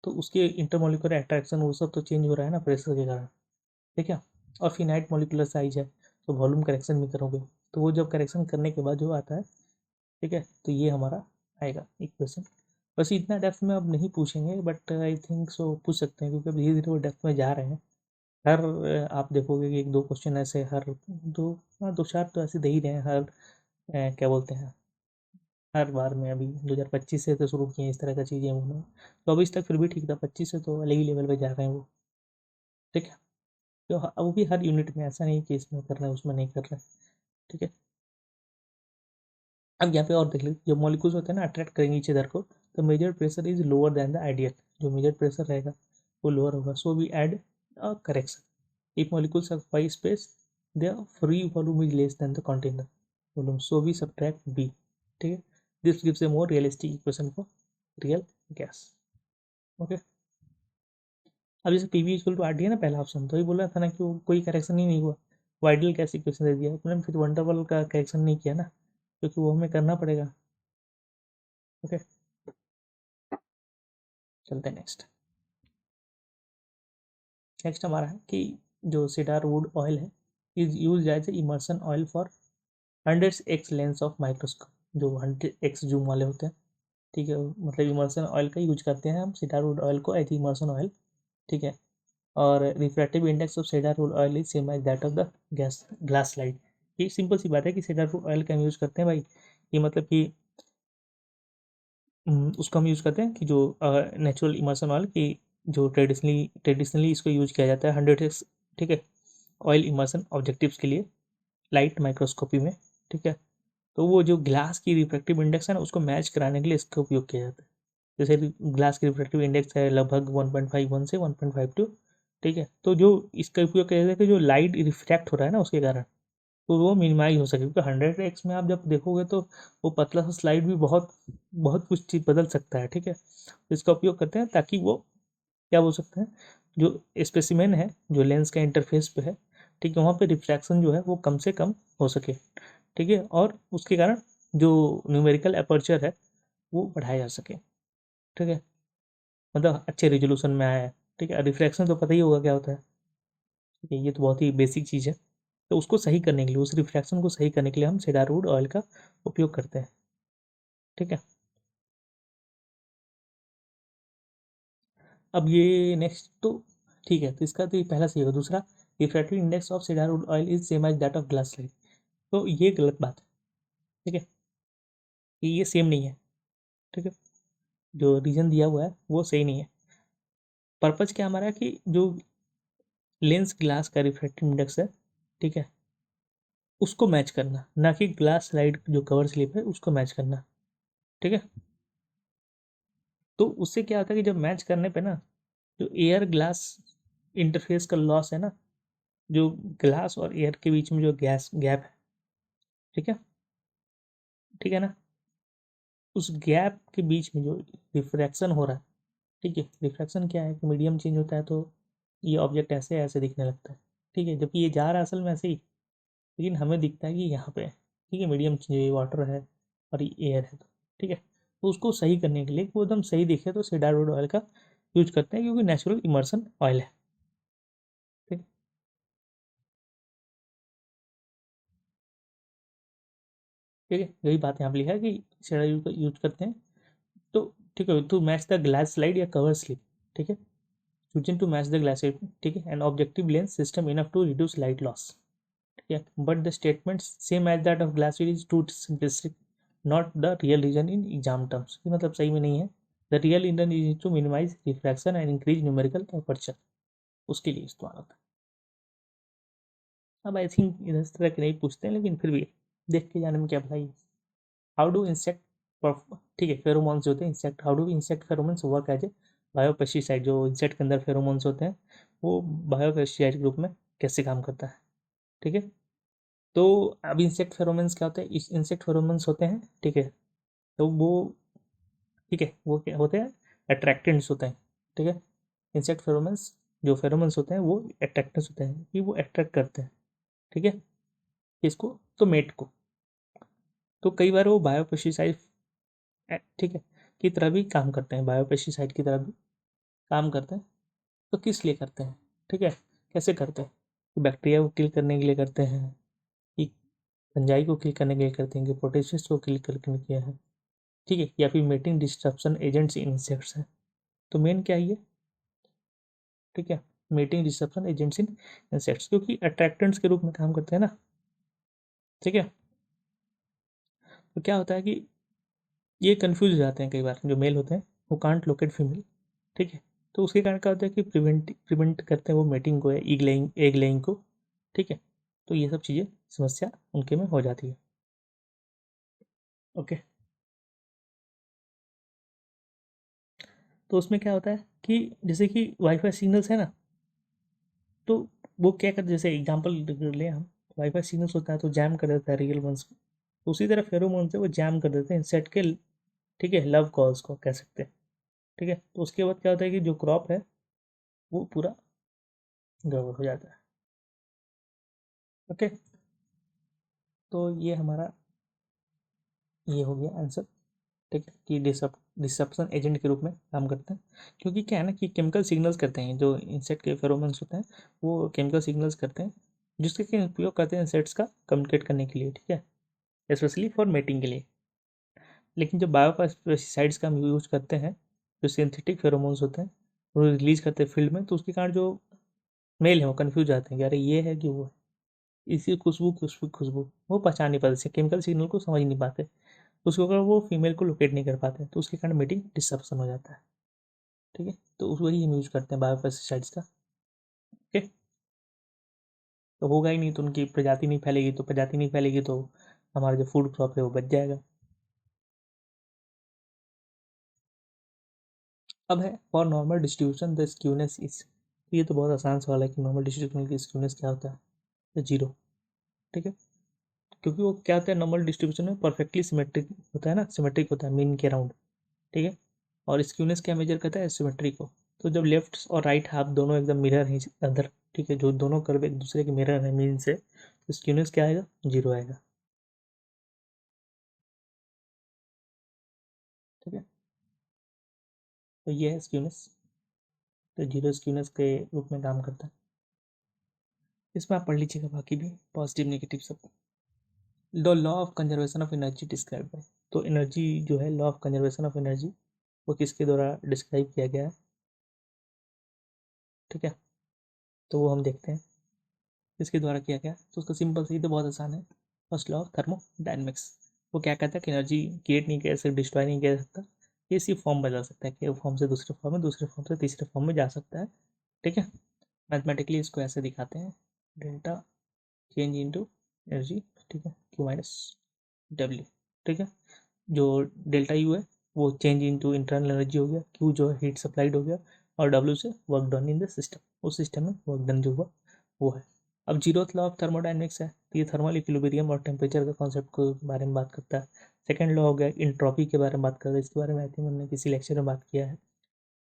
तो उसके इंटरमोलिकुलर अट्रैक्शन वो सब तो चेंज हो रहा है ना प्रेशर के कारण, ठीक है। और फिनाइट मोलिकुलर साइज है तो वॉल्यूम करेक्शन भी करोगे, तो वो जब करेक्शन करने के बाद जो आता है, ठीक है, तो ये हमारा आएगा इक्वेशन। बस इतना डेप्थ में अब नहीं पूछेंगे, बट आई थिंक सो पूछ सकते हैं क्योंकि अब धीरे धीरे वो डेप्थ में जा रहे हैं। हर आप देखोगे कि एक दो क्वेश्चन ऐसे हर दो, हाँ, दो चार तो ऐसे दे ही रहे हैं हर क्या बोलते हैं, हर बार में। अभी 2025 से तो शुरू किए हैं इस तरह का चीज़ें उन्होंने, 24 तक फिर भी ठीक था, 25 से तो अलग ही लेवल पे जा रहे हैं वो, ठीक है। तो वो भी हर यूनिट में, ऐसा नहीं कि इसमें कर रहे हैं उसमें नहीं कर रहे हैं, ठीक है। अब यहाँ पे और देख लीजिए, जो मॉलिक्यूल्स होते हैं ना अट्रैक्ट करेंगे ईच अदर को, तो measure pressure is lower than the ideal. जो मेजर प्रेशर रहेगा वो लोअर होगा, so we add correction. If molecules are pie space, their free volume is less than the container volume, so we subtract b, ठीक है। This gives a more realistic equation for real gas, okay. अब जैसे P V equal to R D है ना पहला ऑप्शन, तो ये बोला था ना कि वो कोई करेक्शन ही नहीं हुआ, वो आइडियल गैस इक्वेशन दे दिया अपने, फिर वंडरवॉल का करेक्शन नहीं किया ना, क्योंकि वो हमें करना पड़ेगा, ओके। चलते हैं नेक्स्ट। नेक्स्ट हमारा है कि जो सीडार वुड ऑयल है is use as a immersion oil for 100x lens of microscope. जो 100x जूम वाले होते हैं, ठीक है, मतलब इमर्सन ऑयल का यूज करते हैं हम सीडार वुड ऑयल को एज इमर्सन ऑयल, ठीक है। और refractive index of cedar wood oil is same as that of the gas glass slide. ये सिंपल सी बात है कि सीडार वुड ऑयल का हम यूज करते हैं भाई, ये मतलब कि उसको हम यूज़ करते हैं कि जो नेचुरल इमल्सन ऑयल की, जो ट्रेडिशनली इसको यूज किया जाता है 100x, ठीक है, ऑयल इमल्सन ऑब्जेक्टिव्स के लिए लाइट माइक्रोस्कोपी में, ठीक है। तो वो जो ग्लास की रिफ्रैक्टिव इंडेक्स है ना उसको मैच कराने के लिए इसका उपयोग किया जाता है। जैसे ग्लास की रिफ्रैक्टिव इंडेक्स है लगभग 1.51 से 1.52, ठीक है। तो जो इसका उपयोग किया जाता है कि जो लाइट रिफ्रैक्ट हो रहा है ना उसके कारण, तो वो मिनिमाइज हो सके, क्योंकि 100x में आप जब देखोगे तो वो पतला सा स्लाइड भी बहुत बहुत कुछ चीज़ बदल सकता है, ठीक है। तो इसका उपयोग करते हैं ताकि वो क्या बोल सकते हैं, जो स्पेसिमेन है जो लेंस का इंटरफेस पे है, ठीक है, वहाँ पे रिफ्रैक्शन जो है वो कम से कम हो सके, ठीक है, और उसके कारण जो न्यूमेरिकल अपर्चर है वो बढ़ाया जा सके, ठीक है, मतलब अच्छे रेजोल्यूशन में आया है, ठीक है। रिफ्रैक्शन तो पता ही होगा क्या होता है, ठीक है, ये तो बहुत ही बेसिक चीज़ है। तो उसको सही करने के लिए, उस रिफ्रैक्शन को सही करने के लिए हम सेडारवुड ऑयल का उपयोग करते हैं, ठीक है। अब ये नेक्स्ट तो ठीक है, तो इसका तो ये पहला सही होगा। दूसरा, refractive index of cedarwood oil is same as that of glass slide, तो ये गलत बात है, ठीक है, ये सेम नहीं है, ठीक है। जो रीजन दिया हुआ है वो सही नहीं है। पर्पज क्या हमारा कि जो लेंस ग्लास का रिफ्रैक्टिव इंडेक्स है, ठीक है, उसको मैच करना, ना कि ग्लास स्लाइड जो कवर स्लिप है उसको मैच करना, ठीक है। तो उससे क्या होता है कि जब मैच करने पे ना, जो एयर ग्लास इंटरफेस का लॉस है ना, जो ग्लास और एयर के बीच में जो गैस गैप है, ठीक है, ठीक है ना, उस गैप के बीच में जो रिफ्रैक्शन हो रहा है, ठीक है, रिफ्रैक्शन क्या है कि मीडियम चेंज होता है तो ये ऑब्जेक्ट ऐसे ऐसे दिखने लगता है, ठीक है, जबकि ये जा रहा है असल में ऐसे ही, लेकिन हमें दिखता है कि यहाँ पे है, ठीक है, मीडियम चेंज, ये वाटर है और ये एयर है, तो ठीक है। तो उसको सही करने के लिए कि वो एकदम सही दिखे तो सीडारवुड ऑयल का यूज करते हैं, क्योंकि नेचुरल इमर्सन ऑयल है, ठीक है, ठीक है। यही बात यहाँ पे लिखा है कि सीडारवुड का यूज करते हैं, तो ठीक है, to match the glass slide या कवर स्लिप, ठीक है, choosing to match the glass shape, ठीक है, and objective lens system enough to reduce light loss, ठीक है, but the statement same as that of glassery is too simplistic, not the real reason in exam terms, मतलब सही में नहीं है। The real reason is to minimize refraction and increase numerical aperture, उसके लिए इस्तेमाल होता है। अब आई थिंक इस तरह के नहीं पूछते हैं, लेकिन फिर भी देख के जाने में क्या भलाई। हाउ डू इंसेक्ट, ठीक है, फेरोमोन्स होते हैं insect, how do insect pheromones work as a biopesticide, जो इंसेक्ट के अंदर फेरोमोन्स होते हैं वो बायोपेस्टिसाइड के रूप में कैसे काम करता है। ठीक है, तो अब इंसेक्ट फेरोमोन्स क्या होते हैं, इस इंसेक्ट फेरोमोन्स होते हैं, ठीक है, तो वो, ठीक है, वो क्या होते हैं, अट्रैक्टेंट्स होते हैं। ठीक है, इंसेक्ट फेरोमोन्स, जो फेरोमोन्स होते हैं वो अट्रैक्टेंट्स होते हैं कि वो अट्रैक्ट करते हैं। ठीक है, किसको, तो मेट को। तो कई बार वो बायोपेस्टिसाइड, ठीक है, की तरह भी काम करते हैं, बायोपेस्टिसाइड की तरह भी काम करते हैं। तो किस लिए करते हैं, ठीक है, कैसे करते हैं, कि बैक्टीरिया को किल करने के लिए करते हैं, कि फंजाई को किल करने के लिए करते हैं, कि प्रोटेस्टिस को किल करने के लिए है, ठीक है, या फिर मेटिंग डिस्ट्रप्शन एजेंट्स इन इंसेक्ट्स है। तो मेन क्या है ये, ठीक है, मेटिंग डिस्ट्रप्शन एजेंट्स इन इंसेक्ट्स, क्योंकि अट्रैक्टेंट्स के रूप में काम करते हैं ना। ठीक है, तो क्या होता है कि ये कंफ्यूज हो जाते हैं कई बार, जो मेल होते हैं वो कांट लोकेट फीमेल। ठीक है, तो उसके कारण क्या होता है कि प्रिवेंट करते हैं वो मेटिंग को या एग लेइंग को। ठीक है, तो ये सब चीज़ें समस्या उनके में हो जाती है। ओके, तो उसमें क्या होता है कि जैसे कि वाईफाई सिग्नल्स है ना, तो वो क्या करते, जैसे एग्जांपल ले हम, वाईफाई सिग्नल्स होता है तो जैम कर देता है रियल वंस को, तो उसी तरह फेरोमोन से वो जैम कर देते हैं इंसेक्ट के, ठीक है, लव कॉल्स को कह सकते हैं। ठीक है, तो उसके बाद क्या होता है कि जो क्रॉप है वो पूरा गड़बड़ हो जाता है। ओके, तो ये हमारा ये हो गया आंसर। ठीक है, कि डिसप्शन एजेंट के रूप में काम करते हैं, क्योंकि क्या है ना कि केमिकल सिग्नल्स करते हैं, जो इंसेक्ट के फेरोमोन्स होते हैं वो केमिकल सिग्नल्स करते हैं, जिसके कि उपयोग करते हैं इंसेक्ट्स का कम्युनिकेट करने के लिए। ठीक है, स्पेशली फॉर मेटिंग के लिए। लेकिन जब बायोपेस्टिसाइड्स का हम यूज करते हैं, जो सिंथेटिक फेरोमोन्स होते हैं वो रिलीज करते हैं फील्ड में, तो उसके कारण जो मेल है वो कन्फ्यूज जाते हैं कि अरे ये है कि वो है, इसी खुशबू खुशबू खुशबू वो पहचान नहीं पाते, केमिकल सिग्नल को समझ नहीं पाते, उसको अगर वो फीमेल को लोकेट नहीं कर पाते, तो उसके कारण मीटिंग डिस्ट्रप्शन हो जाता है। ठीक है, तो उस वही हम यूज करते हैं बायोपेस्टिसाइड्स का। ओके, तो होगा ही नहीं तो उनकी प्रजाति नहीं फैलेगी, तो प्रजाति नहीं फैलेगी तो हमारा जो फूड क्रॉप है वो बच जाएगा। अब है for normal distribution the skewness is, ये तो बहुत आसान सवाल है कि नॉर्मल डिस्ट्रीब्यूशन की स्क्यूनेस क्या होता है, तो जीरो। ठीक है, क्योंकि वो क्या होता है, नॉर्मल डिस्ट्रीब्यूशन में परफेक्टली सिमेट्रिक होता है ना, सिमेट्रिक होता है मीन के अराउंड। ठीक है, और स्क्यूनेस क्या मेजर करता है, सिमेट्री को। तो जब लेफ्ट और राइट हाफ दोनों एकदम मिरर हैं अदर, ठीक है, जो दोनों कर्व एक दूसरे के मिरर है मीन से, तो स्क्यूनेस क्या आएगा, जीरो आएगा। ठीक है, तो ये है स्क्यूनेस, तो जीरो स्क्यूनेस के रूप में काम करता है। इसमें आप पढ़ लीजिएगा बाकी भी पॉजिटिव नेगेटिव सब। The law of conservation of energy describe by, तो एनर्जी जो है, law of conservation of energy वो किसके द्वारा डिस्क्राइब किया गया है। ठीक है, तो वो हम देखते हैं किसके द्वारा किया गया, तो उसका सिंपल सी तो बहुत आसान है, फर्स्ट लॉ ऑफ थर्मोडायनेमिक्स। वो क्या कहता है कि एनर्जी क्रिएट नहीं कर सकता, डिस्ट्रॉय नहीं कर सकता, ये सिर्फ फॉर्म बदल सकता है, कि फॉर्म से दूसरे फॉर्म में, दूसरे फॉर्म से तीसरे फॉर्म में जा सकता है। ठीक है, मैथमेटिकली इसको ऐसे दिखाते हैं, डेल्टा चेंज इनटू एनर्जी, ठीक है, क्यू माइनस डब्ल्यू। ठीक है, जो डेल्टा यू है वो चेंज इनटू इंटरनल एनर्जी हो गया, क्यू जो है हीट सप्लाइड हो गया, और डब्ल्यू से work done in the system, उस सिस्टम में वर्क डन जो हुआ वो है। अब जीरोथ लॉ ऑफ थर्मोडाइनमिक्स है, तो ये थर्मल इक्विलिब्रियम और टेम्परेचर का कॉन्सेप्ट के बारे में बात करता है। सेकंड लॉ हो गया इंट्रॉपी के बारे में बात करता है, इसके बारे में आई थिंक हमने किसी लेक्चर में बात किया है।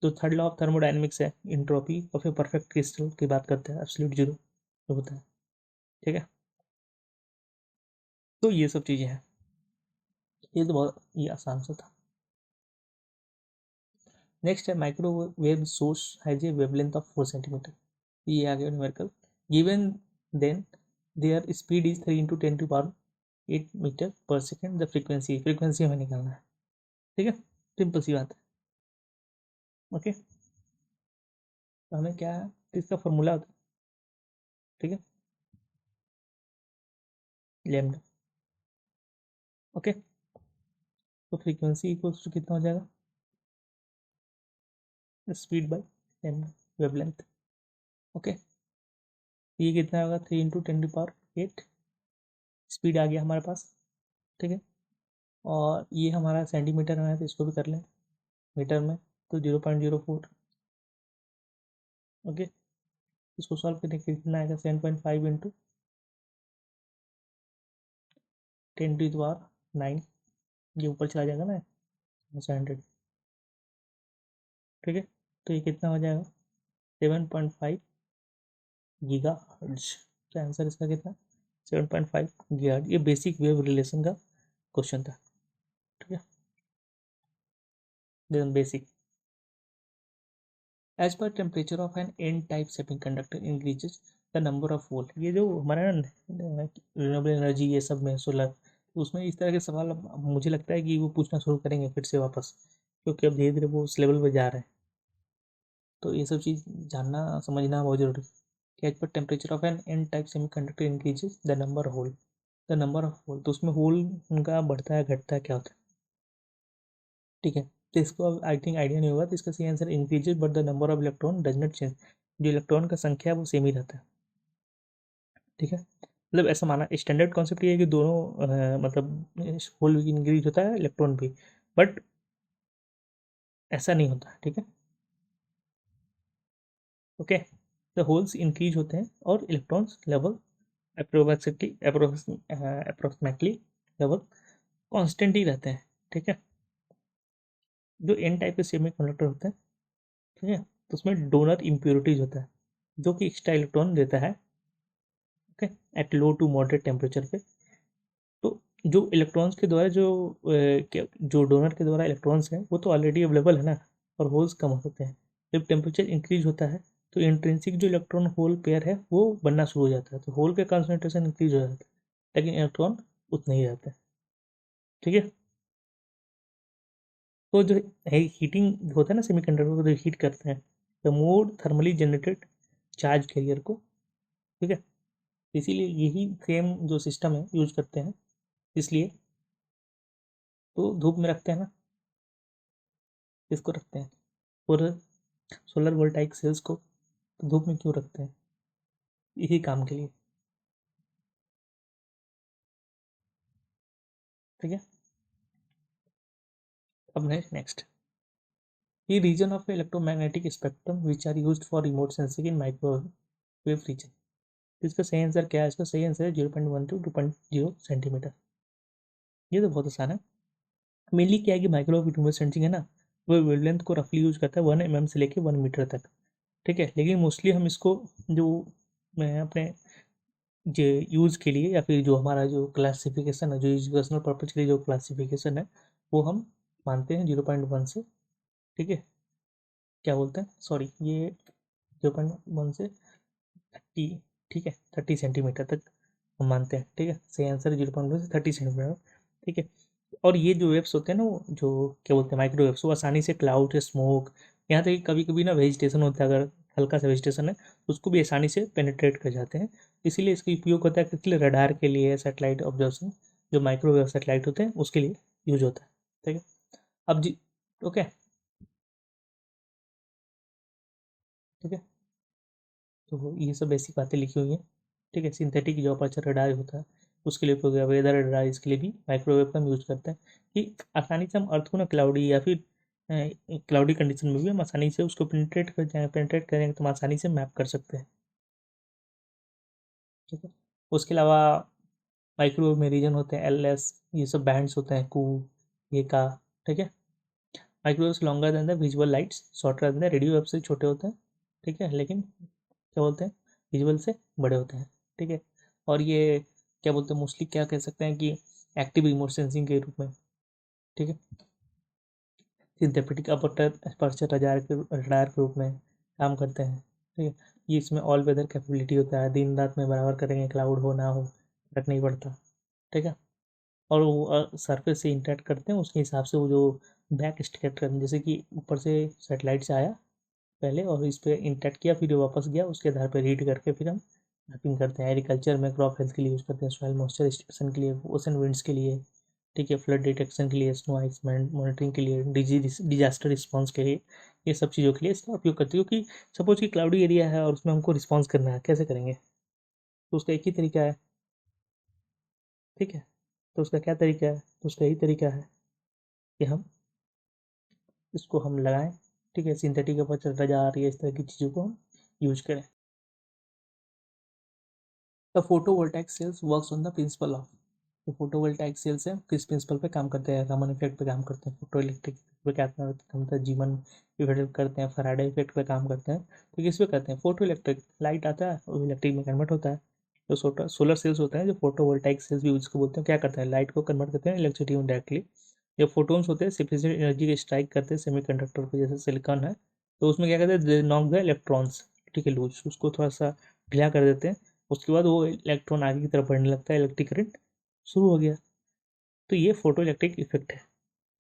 तो थर्ड लॉ ऑफ थर्मोडाइनमिक्स है entropy of a perfect crystal की बात करता है, एब्सोल्यूट जीरो जो होता है। ठीक है, तो ये सब चीज़ें हैं, ये तो बहुत ये आसान सा था। नेक्स्ट है microwave source has a wavelength of 4 centimetre, ये आ गया numerical. Given then there speed is 3 × 10⁸मीटर पर सेकेंड, द फ्रीक्वेंसी हमें निकालना है। ठीक है, सिंपल सी बात है। ओके, तो हमें क्या है, इसका फॉर्मूला होता है। ठीक है, लैम्डा। ओके, तो फ्रीक्वेंसी इक्वल्स टू कितना हो जाएगा, speed by lambda wavelength. Okay, ये कितना होगा, 3 × 10⁸ स्पीड आ गया हमारे पास। ठीक है, और ये हमारा सेंटीमीटर में है तो इसको भी कर लें मीटर में, तो 0.04। ओके, इसको सॉल्व करने के कितना आएगा, 7.5 × 10⁹ ये ऊपर चला जाएगा ना 100। ठीक है, तो ये कितना हो जाएगा, 7.5 गीगा हर्ट्ज। तो आंसर इसका कितना, 7.5 गीगा हर्ट्ज। ये बेसिक वेव रिलेशन का क्वेश्चन था। ठीक है, then basic, as per temperature of an N type semiconductor increases the number of hole. ये जो हमारा रिन्यूएबल एनर्जी ये सब में सोलर, उसमें इस तरह के सवाल अब मुझे लगता है कि वो पूछना शुरू करेंगे फिर से वापस, क्योंकि अब धीरे धीरे वो उस लेवल पर जा रहे हैं। तो ये सब चीज़ जानना समझना बहुत जरूरी है। As per temperature of an N type semiconductor increases the number of hole, तो उसमें होल उनका बढ़ता है घटता है क्या होता है। ठीक है, तो इसको अब आई थिंक आइडिया नहीं होगा, तो इसका सही answer increases but the number of electron does not change. जो इलेक्ट्रॉन का संख्या है वो सेम ही रहता है। ठीक है, मतलब ऐसा माना स्टैंडर्ड कॉन्सेप्ट ये है कि दोनों मतलब होल भी इंक्रीज होता है इलेक्ट्रॉन भी, बट ऐसा नहीं होता। ठीक है, ओके, द होल्स इंक्रीज होते हैं और electrons level approximately level constant ही रहते हैं। ठीक है, जो एन टाइप के सेमीकंडक्टर होते हैं, ठीक है, तो उसमें डोनर इम्प्योरिटीज होता है जो कि एक्स्ट्रा इलेक्ट्रॉन देता है। Okay, at low to moderate temperature पे। तो जो इलेक्ट्रॉन्स के द्वारा जो डोनर के द्वारा इलेक्ट्रॉन्स हैं वो तो ऑलरेडी अवेलेबल है ना, और होल्स कम होते हैं। जब टेम्परेचर इंक्रीज होता है तो इंट्रिंसिक जो इलेक्ट्रॉन होल पेयर है वो बनना शुरू हो जाता है, तो होल का कॉन्सेंट्रेशन इंक्रीज हो जाता है, लेकिन इलेक्ट्रॉन उतना ही रहता है। ठीक है, तो जो है हीटिंग होता है ना सेमीकंडक्टर को, जो हीट करते हैं, the more thermally generated charge carrier को। ठीक है, इसीलिए यही सेम जो सिस्टम है यूज करते हैं, इसलिए तो धूप में रखते हैं ना, इसको रखते हैं, और सोलर वोल्टाइक सेल्स को तो धूप में क्यों रखते हैं, यही काम के लिए। ठीक है, अब नेक्स्ट, ये region of electromagnetic spectrum which are used for remote sensing in microwave region. इसका सही आंसर क्या है, इसका सही आंसर है 0.1 to 2.0 सेंटीमीटर। ये तो बहुत आसान है। मेनली क्या है कि माइक्रोवेव रिमोट सेंसिंग है ना, वो वेवलेंथ को रफली यूज करता है 1 mm से लेके 1 मीटर तक। ठीक है, लेकिन मोस्टली हम इसको जो मैं अपने जो यूज़ के लिए या फिर जो हमारा जो क्लासिफिकेशन है, जो एजुकेशनल पर्पज के लिए जो क्लासिफिकेशन है, वो हम मानते हैं 0.1 से। ठीक है, क्या बोलते हैं, सॉरी, ये 0.1 से 30, ठीक है 30 सेंटीमीटर तक हम मानते हैं। ठीक है, सही आंसर है 0.1 से 30 सेंटीमीटर। ठीक है, और ये जो वेव्स होते हैं ना, वो जो क्या बोलते हैं माइक्रोवेव्स, वो आसानी से क्लाउड स्मोक, यहाँ तक कि कभी कभी ना वेजिटेशन होता है, अगर हल्का सा वेजिटेशन है तो उसको भी आसानी से पेनिट्रेट कर जाते हैं। इसीलिए इसका उपयोग होता है किस लिए, रडार के लिए, सैटेलाइट ऑब्जर्वेशन, जो माइक्रोवेव सैटेलाइट होते हैं उसके लिए यूज होता है। ठीक है, अब जी, ओके, ठीक है, तो ये सब बेसिक बातें लिखी हुई हैं। ठीक है, सिंथेटिक जो अपर्चर रडार होता है उसके लिए उपयोग है, वेदर रडार इसके लिए भी माइक्रोवेव का हम यूज करते हैं, कि आसानी से हम अर्थ को ना क्लाउडी या फिर क्लाउडी कंडीशन में भी हम आसानी से उसको पेनिट्रेट करेंगे तो हम आसानी से मैप कर सकते हैं। ठीक है, उसके अलावा माइक्रोवेव में रीजन होते हैं LS, ये सब बैंड्स होते हैं कू, ये का। ठीक है, microwave longer than the visual lights, shorter than the radio wave से छोटे होते हैं। ठीक है, लेकिन क्या बोलते हैं, विजुअल से बड़े होते हैं। ठीक है, और ये क्या बोलते हैं, मोस्टली क्या कह सकते हैं कि एक्टिव रिमोट सेंसिंग के रूप में। ठीक है, सिंथेटिक अपर्चर रडार के रूप में काम करते हैं। ठीक है, ये इसमें ऑल वेदर कैपेबिलिटी होता है, दिन रात में बराबर करेंगे, क्लाउड हो ना हो फर्क नहीं पड़ता। ठीक है, और वो सरफेस से इंटरेक्ट करते हैं, उसके हिसाब से वो जो बैक स्टेट करते हैं, जैसे कि ऊपर से सेटेलाइट से आया पहले और इस पर इंटरेक्ट किया, फिर वापस गया, उसके आधार पर रीड करके फिर हम मैपिंग करते हैं, एग्रीकल्चर में क्रॉप हेल्थ के लिए यूज़ करते हैं, सॉइल मॉइस्चर डिस्ट्रीब्यूशन के लिए, ओशन विंड्स के लिए, ठीक है, फ्लड डिटेक्शन के लिए, स्नो आइस मॉनिटरिंग के लिए, डिजास्टर रिस्पॉन्स के लिए, ये सब चीज़ों के लिए इसका उपयोग करते हैं। क्योंकि सपोज कि क्लाउडी एरिया है और उसमें हमको रिस्पॉन्स करना है, कैसे करेंगे? तो उसका एक ही तरीका है, ठीक है। तो उसका क्या तरीका है? तो उसका यही तरीका है कि हम इसको हम लगाएं, ठीक है, सिंथेटिक अपर्चर जा रही है, इस तरह की चीज़ों को हम यूज करें। The photovoltaic cells works on the principle of, जो फोटोवोल्टाइक सेल्स है किस प्रिंसिपल पे काम करते हैं? रमन इफेक्ट पे काम करते हैं, फोटो इलेक्ट्रिक पे क्या काम करते हैं? जीवन इफेक्ट करते हैं, फैराडे इफेक्ट पे काम करते हैं। तो किस पे करते हैं? फोटो इलेक्ट्रिक, लाइट आता है और इलेक्ट्रिक में कन्वर्ट होता है। जो सोलर सेल्स होते हैं, जो फोटोवोल्टाइक सेल्स भी उसको बोलते हैं, क्या करते हैं? लाइट को कन्वर्ट करते हैं इलेक्ट्रिसिटी में डायरेक्टली। जो फोटोन्स होते हैं सफिशिएंट एनर्जी के स्ट्राइक करते हैं सेमीकंडक्टर को, जैसे सिलिकॉन है, तो उसमें क्या करते हैं? नॉक द इलेक्ट्रॉन्स, ठीक है, लूज, उसको थोड़ा सा ढीला कर देते हैं। उसके बाद वो इलेक्ट्रॉन आगे की तरफ बढ़ने लगता है, इलेक्ट्रिक करंट शुरू हो गया। तो ये फोटो इलेक्ट्रिक इफेक्ट है,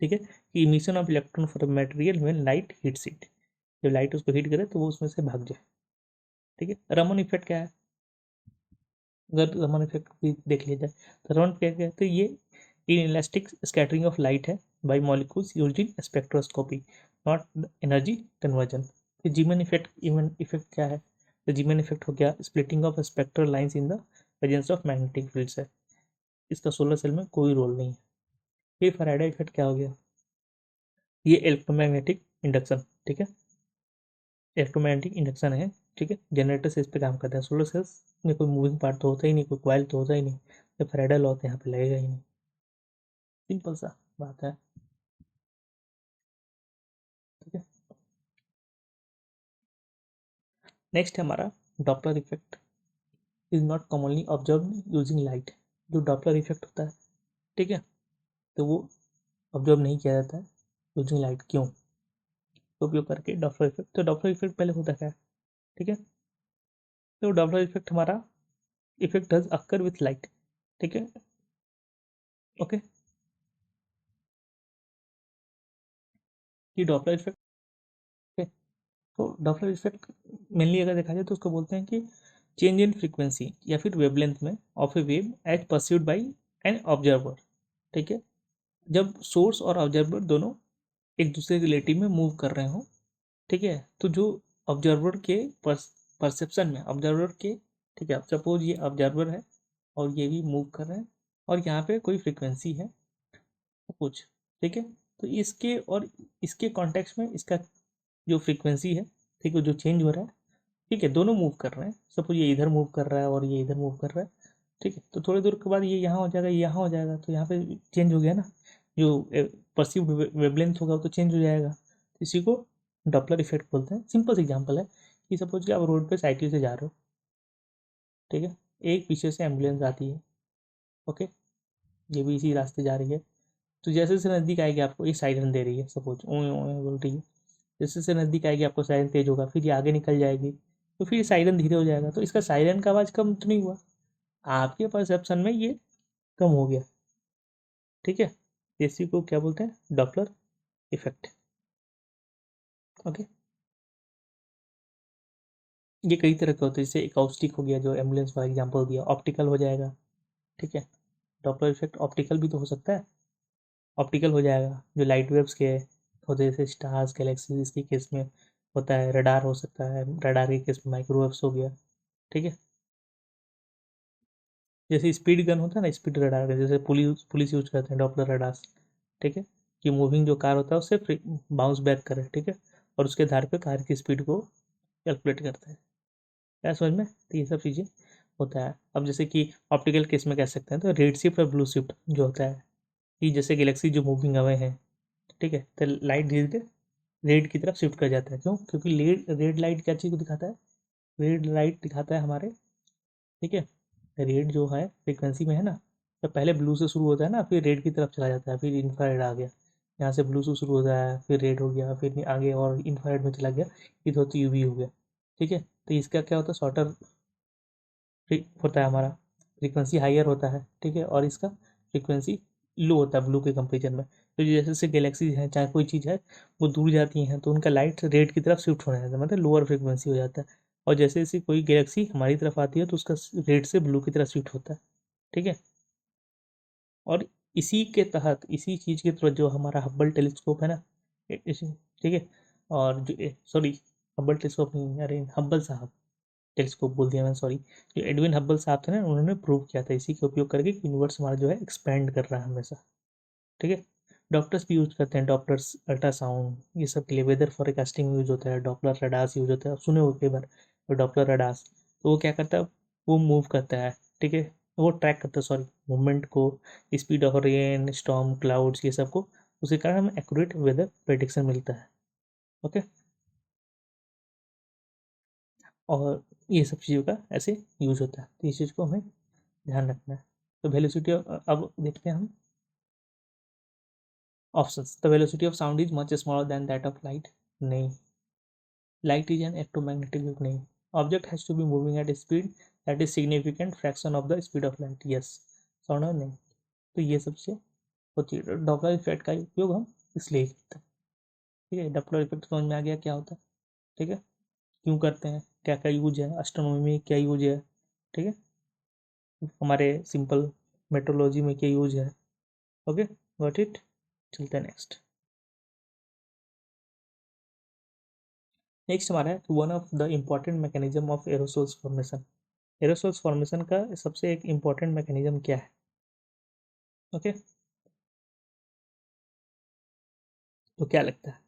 ठीक है, कि emission of electron from material when light heats it, जब लाइट उसको हीट करे तो वो उसमें से भाग जाए, ठीक है। रमन इफेक्ट क्या है? अगर रमन इफेक्ट भी देख लिया जाए तो रमन क्या कहते हैं? ये इनइलास्टिक स्कैटरिंग ऑफ लाइट है by molecules used in spectroscopy, not energy conversion. फिर जीमन इफेक्ट, इवन इफेक्ट क्या है? तो जीमन इफेक्ट हो गया splitting of spectral lines in the presence of magnetic fields है, इसका सोलर सेल में कोई रोल नहीं है। फिर फैराडे इफेक्ट क्या हो गया? ये इलेक्ट्रोमैग्नेटिक इंडक्शन, ठीक है, इलेक्ट्रोमैग्नेटिक इंडक्शन है, ठीक है, जनरेटर से इस पे काम करता है। सोलर सेल्स में कोई मूविंग पार्ट तो होता ही नहीं, कोई कॉइल तो होता ही नहीं, तो फैराडे लॉ तो यहाँ पे लगेगा ही नहीं। सिंपल सा बात है, ठीक है। नेक्स्ट है हमारा Doppler effect, is not commonly observe using light. जो डॉपलर इफेक्ट होता है, ठीक है, तो वो ऑब्जर्व नहीं किया जाता है यूजिंग लाइट। क्यों? तो उपयोग करके डॉपलर इफेक्ट, तो डॉपलर इफेक्ट पहले होता क्या है, ठीक है। तो डॉपलर इफेक्ट हमारा effect does occur with light, ठीक है, ओके। ये डॉपलर इफेक्ट, तो डॉपलर इफेक्ट मेनली अगर देखा जाए तो उसको बोलते हैं कि चेंज इन फ्रीक्वेंसी या फिर वेवलेंथ में of a wave as perceived by an observer, ठीक है, जब सोर्स और ऑब्जर्वर दोनों एक दूसरे रिलेटिव में मूव कर रहे हो, ठीक है, तो जो ऑब्जर्वर के परसेप्शन में ऑब्जर्वर के, ठीक है, सपोज ये ऑब्जर्वर है और ये भी मूव कर रहे हैं और यहाँ पे कोई फ्रीक्वेंसी है कुछ, ठीक है, तो इसके और इसके कॉन्टेक्स्ट में इसका जो फ्रीक्वेंसी है, ठीक है, जो चेंज हो रहा है, ठीक है, दोनों मूव कर रहे हैं, सपोज ये इधर मूव कर रहा है और ये इधर मूव कर रहा है, ठीक है, तो थोड़ी दूर के बाद ये यहाँ हो जाएगा, ये यहाँ हो जाएगा, तो यहाँ पे चेंज हो गया ना, जो परसीव्ड वेवलेंथ होगा वो तो चेंज हो जाएगा। इसी को डॉपलर इफेक्ट बोलते हैं। सिंपल सा एग्जांपल है कि सपोज कि आप रोड पे साइकिल से जा रहे हो, ठीक है, एक पीछे से एम्बुलेंस आती है, ओके, ये भी इसी रास्ते जा रही है, तो जैसे जैसे नज़दीक आएगी आपको एक साइरन दे रही है, सपोज ओए ओए बोल रही है, जैसे जैसे नज़दीक आएगी आपको साइरन तेज होगा, फिर ये आगे निकल जाएगी, तो फिर साइरन धीरे हो जाएगा, तो इसका साइरन का आवाज़ कम तो नहीं हुआ, आपके परसेप्शन में ये कम हो गया, ठीक है। इसी को क्या बोलते हैं? Doppler effect, okay. ये कई तरह के होते हैं, जैसे एकाउस्टिक हो गया, जो एम्बुलेंस वाला एग्जांपल दिया, ऑप्टिकल हो जाएगा, ठीक है, डॉपलर इफेक्ट ऑप्टिकल भी तो हो सकता है, ऑप्टिकल हो जाएगा, जो लाइट वेव्स के होते हैं, जैसे स्टार्स गैलेक्सीज के केस में होता है, रडार हो सकता है, रडार के केस में माइक्रोवेव्स हो गया, ठीक है। जैसे स्पीड गन होता है ना, स्पीड रडार का, जैसे पुलिस पुलिस यूज करते हैं डॉपलर रडार्स, ठीक है, कि मूविंग जो कार होता है उससे बाउंस बैक करे, ठीक है, और उसके आधार पे कार की स्पीड को कैलकुलेट करता है, क्या समझ में? तो ये सब चीज़ें होता है। अब जैसे कि ऑप्टिकल केस में कह सकते हैं, तो रेड शिफ्ट और ब्लू शिफ्ट जो होता है, कि जैसे गैलेक्सी जो मूविंग अवे है, ठीक है, तो लाइट धीरे धीरे रेड की तरफ शिफ्ट कर जाता है। क्यों? क्योंकि रेड लाइट क्या चीज़ को दिखाता है? रेड लाइट दिखाता है हमारे, ठीक है, रेड जो है फ्रिक्वेंसी में है ना, तो पहले ब्लू से शुरू होता है ना, फिर रेड की तरफ चला जाता है, फिर इंफ्रारेड आ गया, यहाँ से ब्लू से शुरू होता है, फिर रेड हो गया, फिर आगे और इंफ्रारेड में चला गया, इधर होती यूवी हो गया, ठीक है। तो इसका क्या होता है? शॉर्टर होता है हमारा, फ्रीक्वेंसी हाइयर होता है, ठीक है, और इसका फ्रीक्वेंसी लो होता है ब्लू के कंपेरिजन में। तो जैसे जैसे गैलेक्सी है, चाहे कोई चीज़ है, वो दूर जाती हैं तो उनका लाइट रेड की तरफ शिफ्ट होने लगता है, मतलब लोअर फ्रीक्वेंसी हो जाता है। और जैसे जैसे कोई गैलेक्सी हमारी तरफ आती है तो उसका रेड से ब्लू की तरफ शिफ्ट होता है, ठीक है। और इसी के तहत, इसी चीज़ के थ्रू जो हमारा हब्बल टेलीस्कोप है ना, ठीक है। और जो सॉरी, हब्बल टेलीस्कोप नहीं, अरे हब्बल साहब, टेलीस्कोप बोल दिया मैंने, सॉरी। जो एडविन हब्बल साहब थे ना, उन्होंने प्रूव किया था इसी के उपयोग करके कि यूनिवर्स हमारा जो है एक्सपेंड कर रहा है हमेशा, ठीक है। डॉक्टर्स भी यूज करते हैं, डॉक्टर्स अल्ट्रासाउंड ये सब के लिए, वेदर फोरकास्टिंग यूज होता है, डॉपलर रडास यूज होता है, सुने हो कई बार। तो डॉपलर रडास, तो वो क्या करता है, वो मूव करता है, ठीक है। वो ट्रैक करता है, सॉरी, मूवमेंट को, speed of rain, storm, clouds, ये सब को। उसके कारण हमें एक्यूरेट वेदर प्रेडिक्शन मिलता है, ओके। और ये सब चीज़ों का ऐसे यूज होता है, तो इस चीज़ को हमें ध्यान रखना है। तो वेलोसिटी, अब देखते हैं हम options. The velocity of sound is much smaller than that of light, नहीं। Light is an electromagnetic wave, नहीं। Object has to be moving at speed that is significant fraction of the speed of light, yes. Sound में नहीं। तो ये सबसे होती है। डॉपलर इफेक्ट का उपयोग हम इसलिए करते हैं, ठीक है। डॉपलर इफेक्ट समझ में आ गया क्या होता है, ठीक है, क्यों करते हैं, क्या क्या यूज है, एस्ट्रोनॉमी में क्या यूज है, ठीक है, हमारे सिंपल मेट्रोलॉजी में क्या यूज है, ओके, गॉट इट। चलते हैं नेक्स्ट। नेक्स्ट हमारा है one of the important mechanism of aerosols formation. Aerosols formation का सबसे एक इम्पॉर्टेंट मैकेनिज्म क्या है, ओके। तो क्या लगता है,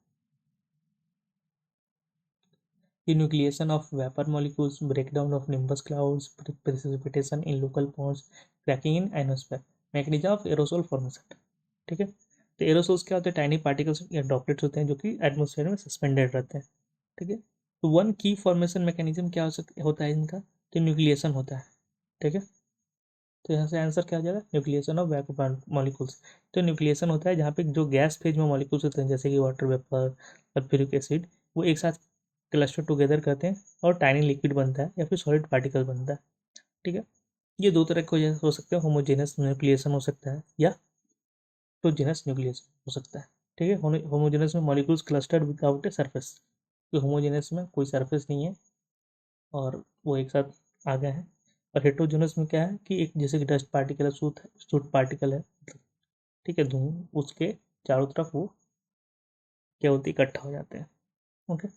the nucleation of vapor molecules, breakdown of nimbus clouds, precipitation in local ponds, cracking in ionosphere, mechanism of aerosol formation, ठीक है। तो एरोसोल्स क्या होते हैं, टाइनी पार्टिकल्स या ड्रॉपलेट्स होते हैं जो कि एटमोसफेयर में सस्पेंडेड रहते हैं, ठीक है। तो वन की फॉर्मेशन मैकेनिज्म क्या होता है इनका, तो न्यूक्लिएशन होता है, ठीक है। तो यहाँ से आंसर क्या हो जाएगा, न्यूक्लिएशन ऑफ वेपर मॉलिक्यूल्स। तो न्यूक्लिएशन होता है जहाँ पे जो गैस फेज में मॉलिक्यूल्स होते हैं, जैसे कि वाटर वेपर, सल्फ्यूरिक एसिड, वो एक साथ क्लस्टर टुगेदर करते हैं और टाइनी लिक्विड बनता है या फिर सॉलिड पार्टिकल बनता है, ठीक है। ये दो तरह के हो सकते हैं, होमोजेनस न्यूक्लिएशन हो सकता है या हेटेरोजेनस न्यूक्लिएशन हो सकता है, ठीक है। होमोजेनस में molecules clustered without a surface, तो होमोजेनस में कोई सरफेस नहीं है और वो एक साथ आ गए हैं। और हेटेरोजेनस में क्या है कि एक जैसे कि डस्ट पार्टिकल है, सूट पार्टिकल है, ठीक है, धूम, उसके चारों तरफ वो क्या होती है, इकट्ठा हो जाते हैं, ओके।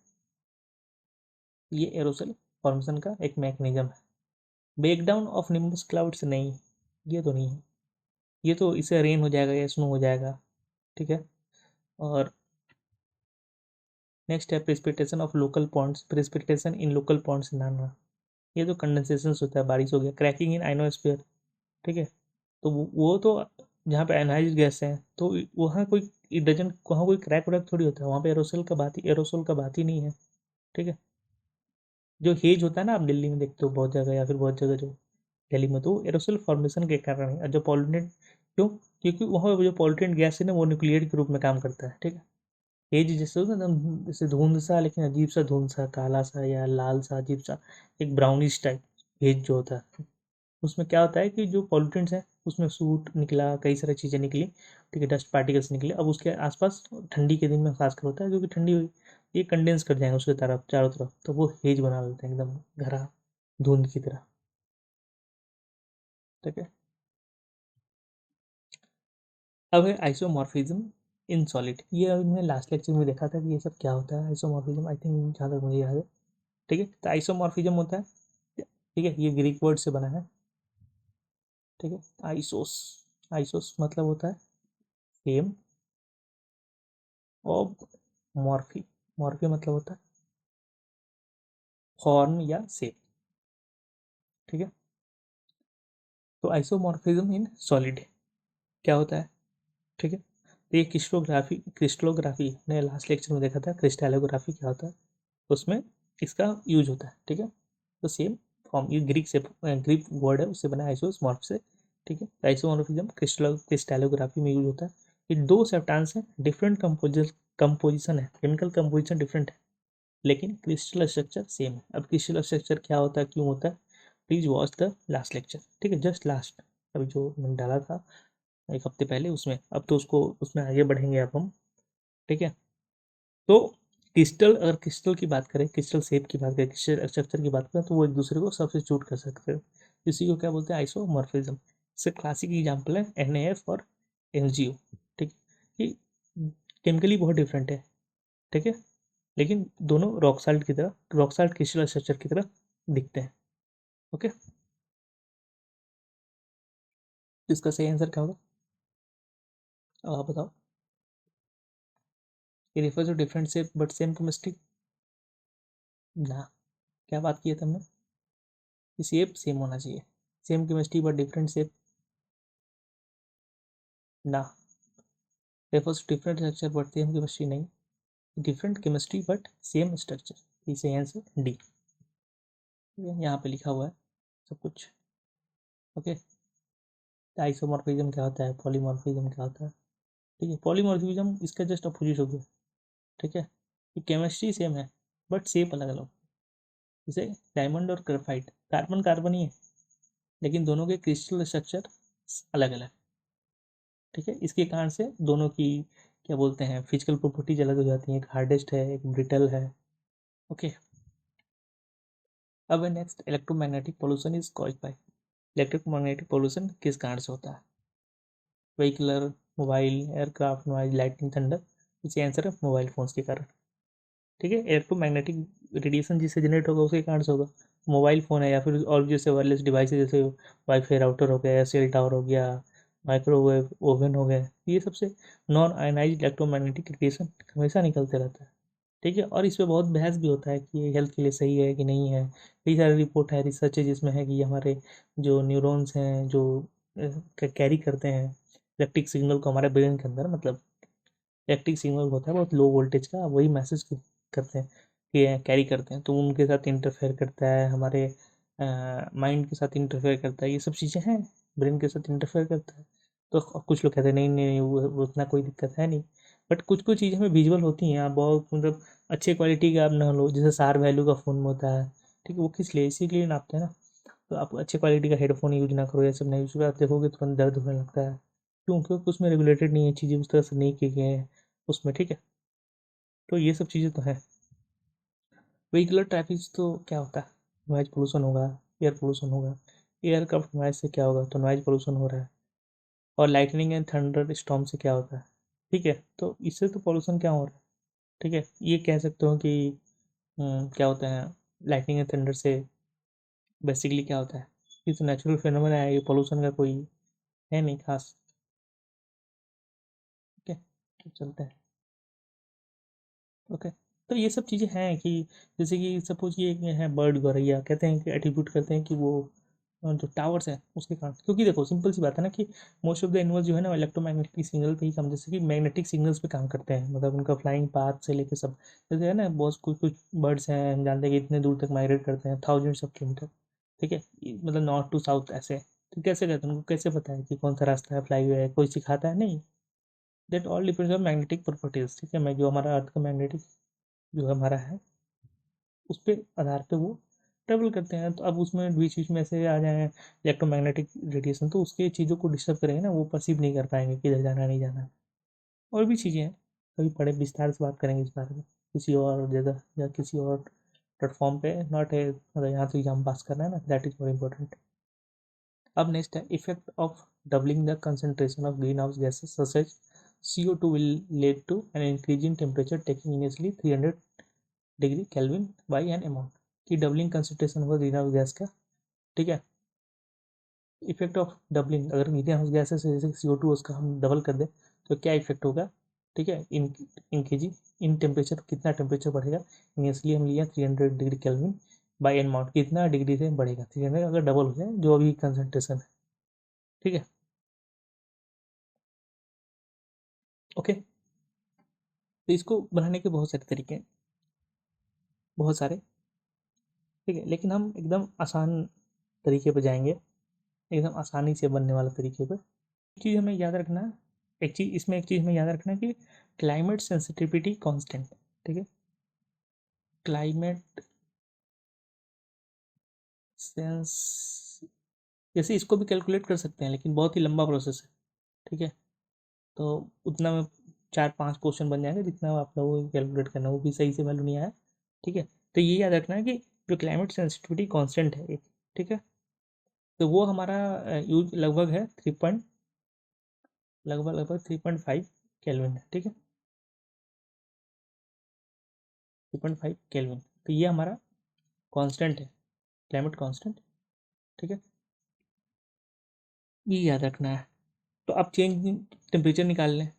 ये एरोसल फॉर्मेशन का एक मैकेनिज्म है। ब्रेकडाउन ऑफ निम्बस क्लाउड्स, नहीं, ये तो नहीं है। ये तो इससे रेन हो जाएगा या स्नो हो जाएगा, ठीक है। और नेक्स्ट है precipitation of local ponds, precipitation in local ponds, ना ना, ये तो कंडेंसेशन होता है, बारिश हो गया। क्रैकिंग इन आइनोस्फीयर, ठीक है। तो वो तो जहाँ पे आयनाइज गैस है तो वहाँ कोई इट डजंट, वहाँ कोई क्रैक व्रैक थोड़ी होता है, वहाँ पे एरोसोल का बात ही नहीं है, ठीक है। जो हेज होता है ना, आप दिल्ली में देखते हो बहुत जगह या फिर बहुत जगह जो दिल्ली में, तो एरोसोल फॉर्मेशन के कारण है। और जो पॉल्यूटेंट, क्यों, क्योंकि वहाँ पे जो पॉल्यूटेंट गैस है ना, वो न्यूक्लियर के रूप में काम करता है, ठीक है। हेज जैसे होता है ना, जैसे धुंध सा, लेकिन अजीब सा धुंध सा, काला सा या लाल सा, अजीब सा, एक ब्राउनिश टाइप हेज जो होता है, उसमें क्या होता है कि जो पॉल्यूटेंट्स हैं उसमें सूट निकला, कई सारी चीज़ें निकली, ठीक है, डस्ट पार्टिकल्स निकले। अब उसके आसपास ठंडी के दिन में खासकर होता है, क्योंकि ठंडी हुई, ये कंडेंस कर जाएंगे उसके तरफ, चारों तरफ, तो वो हेज बना देते हैं एकदम घरा धुंध की तरह, ठीक है। अब है आइसोमॉर्फिज्म इन सॉलिड। ये अभी मैंने लास्ट लेक्चर में देखा था कि ये सब क्या होता है आइसोमॉर्फिज्म, आई थिंक, जहाँ तक मुझे याद है, ठीक है। तो आइसोमॉर्फिज्म होता है, ठीक है, ये ग्रीक वर्ड से बना है, ठीक है। आइसोस, आइसोस मतलब होता है सेम, और मॉर्फी, मॉर्फी मतलब होता है फॉर्म या शेप, ठीक है। तो आइसोमॉर्फिज्म इन सॉलिड क्या होता है, ठीक है। तो ये क्रिस्टलोग्राफी ने लास्ट लेक्चर में देखा था, क्रिस्टलोग्राफी क्या होता है, उसमें इसका यूज होता है, ठीक है। तो सेम फॉर्म, ये ग्रीक वर्ड है, उससे बना आइसोमॉर्फ से, ठीक है। आइसोमॉर्फिज्म क्रिस्टलोग्राफी में यूज होता है। ये दो सब्सटेंस है, डिफरेंट कंपोजिशन है, केमिकल कंपोजिशन डिफरेंट है, लेकिन क्रिस्टल स्ट्रक्चर सेम है। अब क्रिस्टल स्ट्रक्चर क्या होता है, क्यों होता है, please watch the last lecture, ठीक है, जस्ट लास्ट, अभी जो मैंने डाला था एक हफ्ते पहले उसमें। अब तो उसको उसमें आगे बढ़ेंगे अब हम, ठीक है। तो क्रिस्टल, अगर क्रिस्टल की बात करें, क्रिस्टल शेप की बात करें, क्रिस्टल स्ट्रक्चर की बात करें, तो वो एक दूसरे को सब्स्टिट्यूट कर सकते हैं। इसी को क्या बोलते हैं, आइसोमॉर्फिज्म। इससे क्लासिक एग्जांपल है NaF और MgO। ठीक है, ये केमिकली बहुत डिफरेंट है, ठीक है, लेकिन दोनों रॉक साल्ट की तरह, रॉक साल्ट क्रिस्टल स्ट्रक्चर की तरह दिखते हैं। ओके, इसका सही आंसर क्या होगा, अब आप बताओ। ये refer to different shape but same chemistry. ना, क्या बात की है तुमने, शेप सेम होना चाहिए, same chemistry but different shape ना, refers to different structure but same chemistry नहीं, different chemistry but same structure। इसे आंसर डी, यहाँ पे लिखा हुआ है सब कुछ। ओके, आइसोमॉर्फिज्म क्या होता है, पॉलीमॉर्फिज्म क्या होता है। ठीक है, पॉलीमॉर्फिज्म इसका जस्ट अपोजिट हो गया। ठीक है, ये केमिस्ट्री सेम है बट शेप अलग अलग। जैसे डायमंड और ग्रेफाइट, कार्बन कार्बन ही है लेकिन दोनों के क्रिस्टल स्ट्रक्चर अलग अलग। ठीक है, इसके कारण से दोनों की क्या बोलते हैं, फिजिकल प्रॉपर्टीज अलग हो जाती हैं, एक हार्डेस्ट है एक ब्रिटल है। ओके, अब next, electromagnetic pollution is caused by. Electromagnetic pollution किस कारण से होता है, vehicular, mobile, aircraft, noise, lightning, thunder. इसका आंसर है मोबाइल फोन्स के कारण। ठीक है, इलेक्ट्रोमैग्नेटिक रेडिएशन जिससे जनरेट होगा उसके कारण से होगा। मोबाइल फ़ोन है या फिर और जैसे वायरलेस डिवाइस जैसे वाईफाई राउटर हो गया, सेल टावर हो गया, माइक्रोवेव ओवन हो गया, ये सबसे नॉन आयनाइज इलेक्ट्रोमैग्नेटिक रेडिएशन हमेशा निकलते रहता है। ठीक है, और इस पे बहुत बहस भी होता है कि ये हेल्थ के लिए सही है कि नहीं है। कई सारे रिपोर्ट है, रिसर्च है जिसमें है कि हमारे जो न्यूरॉन्स हैं जो कैरी करते हैं इलेक्ट्रिक सिग्नल को हमारे ब्रेन के अंदर, मतलब इलेक्ट्रिक सिग्नल होता है बहुत लो वोल्टेज का, वही मैसेज करते हैं कि कैरी करते हैं, तो उनके साथ इंटरफेयर करता है, हमारे माइंड के साथ इंटरफेयर करता है, ये सब चीज़ें हैं, ब्रेन के साथ इंटरफेयर करता है। तो कुछ लोग कहते हैं नहीं नहीं नहीं, वो उतना कोई दिक्कत है नहीं, बट कुछ कुछ चीज़ें हमें विजुअल होती हैं, आप बहुत मतलब अच्छे क्वालिटी का आप ना लो, जैसे सार वैल्यू का फ़ोन में होता है। ठीक है, वो किस लिए, इसी के लिए नापते हैं ना। तो आप अच्छे क्वालिटी का हेडफोन यूज ना करो, ये सब नहीं यूज करो, आप देखोगे तुरंत दर्द होने लगता है, क्यों, क्योंकि उसमें रेगुलेटेड नहीं है, चीज़ें उस तरह से नहीं की गई हैं उसमें। ठीक है, तो ये सब चीज़ें तो हैं। व्हीकलर ट्रैफिक तो क्या होता है, नॉइज पोल्यूशन होगा, एयर पोल्यूशन होगा। एयरक्राफ्ट नॉइज से क्या होगा, तो नॉइज पोल्यूशन हो रहा है। और लाइटनिंग एंड थंडर स्टॉर्म से क्या होता है। ठीक है, तो इससे तो पोल्यूशन क्या हो रहा है। ठीक है, ये कह सकते हो कि क्या होता है, लाइटनिंग एंड थंडर से बेसिकली क्या होता है, ये तो नेचुरल फिनोमेना है, ये पोल्यूशन का कोई है नहीं खास। ठीक है, तो चलते हैं। ओके, तो ये सब चीज़ें हैं कि जैसे कि सपोज ये है बर्ड गौरैया, कहते हैं कि एट्रीब्यूट करते हैं कि वो जो टावर्स हैं उसके कारण, क्योंकि देखो सिंपल सी बात है ना कि मोस्ट ऑफ द एनिमल्स जो है ना इलेक्ट्रोमैग्नेटिक सिग्नल पे ही काम, जैसे कि मैग्नेटिक सिग्नल्स पे काम करते हैं, मतलब उनका फ्लाइंग पाथ से लेके सब। जैसे है ना, बहुत कुछ कुछ बर्ड्स हैं हम जानते हैं कि इतने दूर तक माइग्रेट करते हैं, थाउजेंड्स ऑफ किलोमीटर। ठीक है, मतलब नॉर्थ टू साउथ ऐसे। तो कैसे करते हैं, उनको कैसे पता है कि कौन सा रास्ता है, फ्लाई वे है, कोई सिखाता है नहीं। That all depends on magnetic properties. ठीक है, मैं जो हमारा अर्थ का मैग्नेटिक जो हमारा है उस पे आधार पे वो ट्रेवल करते हैं, तो अब उसमें बीच बीच में ऐसे आ जाए इलेक्ट्रोमैग्नेटिक रेडिएशन, तो उसके चीज़ों को डिस्टर्ब करेंगे ना, वो परसीव नहीं कर पाएंगे किधर जाना नहीं जाना। और भी चीज़ें हैं, कभी बड़े विस्तार से बात करेंगे इस बारे में किसी और जगह या किसी और प्लेटफॉर्म पे, नॉट है मतलब यहाँ तो एग्जाम पास करना है ना, दैट इज़ मोर इम्पोर्टेंट। अब नेक्स्ट है effect of doubling the concentration of greenhouse gases such as CO2 will lead to an increase in temperature taking initially 300 degree kelvin by an amount, की डबलिंग कंसंट्रेशन होगा ग्रीन हाउस गैस का। ठीक है, इफेक्ट ऑफ डबलिंग, अगर ग्रीन हाउस गैस है जैसे CO2 उसका हम डबल कर दें तो क्या इफेक्ट होगा। ठीक है, इन केजी, इन टेम्परेचर कितना टेम्परेचर बढ़ेगा, इनिशियली हम लिया 300 degree kelvin by an amount, कितना डिग्री से बढ़ेगा, 300 अगर डबल हो जाए जो अभी कंसंट्रेशन है। ठीक है, ओके, तो इसको बनाने के बहुत सारे तरीके हैं, बहुत सारे। ठीक है, लेकिन हम एकदम आसान तरीके पर जाएंगे, एकदम आसानी से बनने वाला तरीके पर। चीज़ हमें याद रखना है, एक चीज़ हमें याद रखना है कि क्लाइमेट सेंसिटिविटी कांस्टेंट। ठीक है, क्लाइमेट सेंस, जैसे इसको भी कैलकुलेट कर सकते हैं लेकिन बहुत ही लंबा प्रोसेस है। ठीक है, तो उतना मैं 4-5 क्वेश्चन बन जाएंगे, जितना आप लोगों को कैलकुलेट करना, वो भी सही से वैल्यू नहीं आया, ठीक है। तो ये याद रखना है कि जो क्लाइमेट सेंसिटिविटी कांस्टेंट है एक, ठीक है, तो वो हमारा यूज लगभग है लगभग 3.5 केल्विन है, ठीक है, 3.5 केल्विन। तो ये हमारा कांस्टेंट है, क्लाइमेट कांस्टेंट, ठीक है, ये याद रखना है। तो अब चेंज इन टेम्परेचर निकाल लें,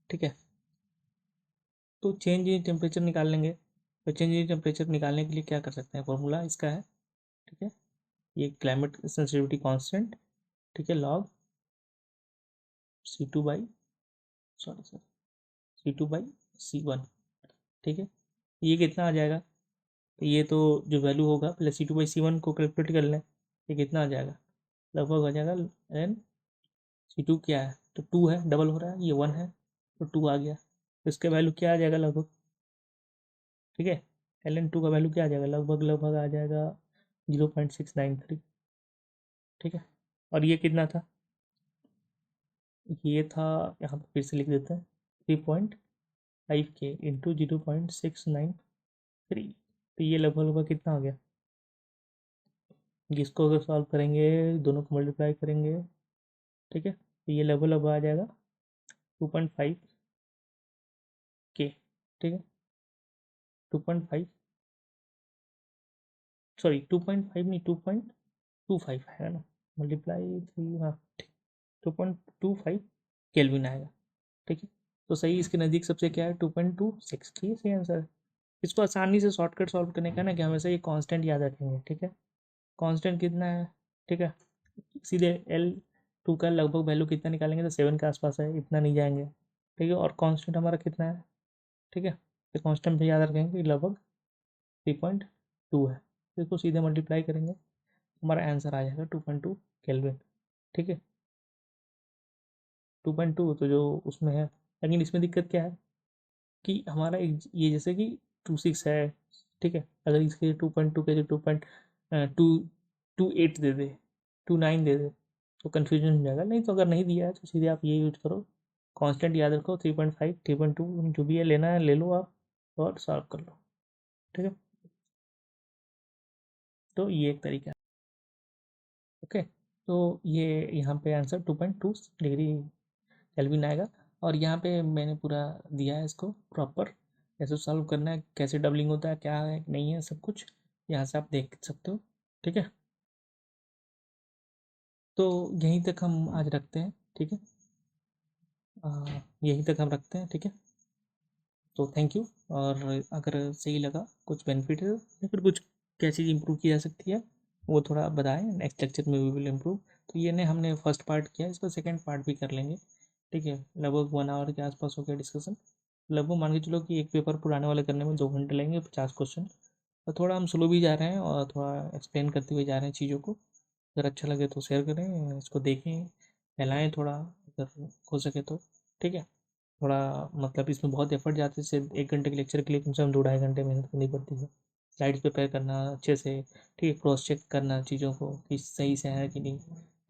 ठीक है, तो चेंज इन टेम्परेचर निकाल लेंगे। तो चेंज इन टेम्परेचर निकालने के लिए क्या कर सकते हैं, फॉर्मूला इसका है, ठीक है, ये क्लाइमेट सेंसिटिविटी कांस्टेंट, ठीक है, लॉग C2 बाई C2/C1, ठीक है। ये कितना आ जाएगा, तो ये तो जो वैल्यू होगा पहले C2/C1 को कैलकुलेट कर लें, ये कितना आ जाएगा, लगभग आ जाएगा एन C2 क्या है, तो 2 है, डबल हो रहा है, ये 1 है, तो 2 आ गया, तो इसका वैल्यू क्या आ जाएगा लगभग, ठीक है, ln2 का वैल्यू क्या आ जाएगा, लगभग आ जाएगा 0.693, ठीक है। और ये कितना था, ये था, यहाँ पर फिर से लिख देते हैं 3.5K इंटू 0.693, तो ये लगभग कितना आ गया, जिसको अगर सॉल्व करेंगे, दोनों को मल्टीप्लाई करेंगे, ठीक है, तो ये लगभग आ जाएगा 2.5K, ठीक है, 2.5, सॉरी 2.5 नहीं, 2.25 है ना, मल्टीप्लाई 3, हाँ, 2.25 केल्विन आएगा, ठीक है। तो सही इसके नज़दीक सबसे क्या है, 2.26, ठीक है, सही आंसर है। इसको आसानी से शॉर्टकट सॉल्व करने का ना कि हमेशा ये कांस्टेंट याद रखेंगे, ठीक है, कांस्टेंट कितना है, ठीक है, सीधे L2 का लगभग वैल्यू कितना निकालेंगे, तो 7 के आसपास है, इतना नहीं जाएंगे, ठीक है, और कांस्टेंट हमारा कितना है, ठीक है, तो कांस्टेंट भी याद रखेंगे कि लगभग 3.2 है, तो इसको सीधे मल्टीप्लाई करेंगे, हमारा आंसर आ जाएगा 2.2 केल्विन, ठीक है, 2.2 तो जो उसमें है, लेकिन इसमें दिक्कत क्या है कि हमारा एक ये जैसे कि 26 है, ठीक है, अगर इसके 2.2 के जो 2.228 दे दे, 29 दे दे, तो कन्फ्यूजन हो जाएगा, नहीं तो अगर नहीं दिया है तो सीधे आप ये यूज करो, कांस्टेंट याद रखो 3.5 3.2 जो भी है लेना है ले लो आप, और सॉल्व कर लो, ठीक है, तो ये एक तरीका है, ओके। तो ये यहाँ पे आंसर 2.2 डिग्री केल्विन आएगा, और यहाँ पे मैंने पूरा दिया है इसको प्रॉपर, कैसे सॉल्व करना है, कैसे डबलिंग होता है, क्या है नहीं है, सब कुछ यहाँ से आप देख सकते हो, ठीक है। तो यहीं तक हम आज रखते हैं, ठीक है, यहीं तक हम रखते हैं, ठीक है। तो थैंक यू, और अगर सही लगा, कुछ बेनिफिट है या फिर कुछ क्या चीज़ इंप्रूव की जा सकती है, वो थोड़ा बताएं, नेक्स्ट लेक्चर में वी विल इम्प्रूव। तो ये ने हमने फर्स्ट पार्ट किया, इसका सेकंड पार्ट भी कर लेंगे, ठीक है, लगभग 1 आवर के आसपास हो गया डिस्कशन, लगभग मान के चलो कि एक पेपर पुराने वाले करने में 2 घंटे लगेंगे, 50 क्वेश्चन, तो थोड़ा हम स्लो भी जा रहे हैं और थोड़ा एक्सप्लेन करते हुए जा रहे हैं चीज़ों को, अगर अच्छा लगे तो शेयर करें, इसको देखें, फैलाएँ थोड़ा, अगर हो सके तो, ठीक है। थोड़ा मतलब इसमें बहुत एफर्ट जाते हैं, जैसे 1 घंटे के लेक्चर के लिए कम से कम 2-2.5 घंटे मेहनत करनी पड़ती है, स्लाइड्स प्रिपेयर करना अच्छे से, ठीक है, क्रॉस चेक करना चीज़ों को कि सही से है कि नहीं,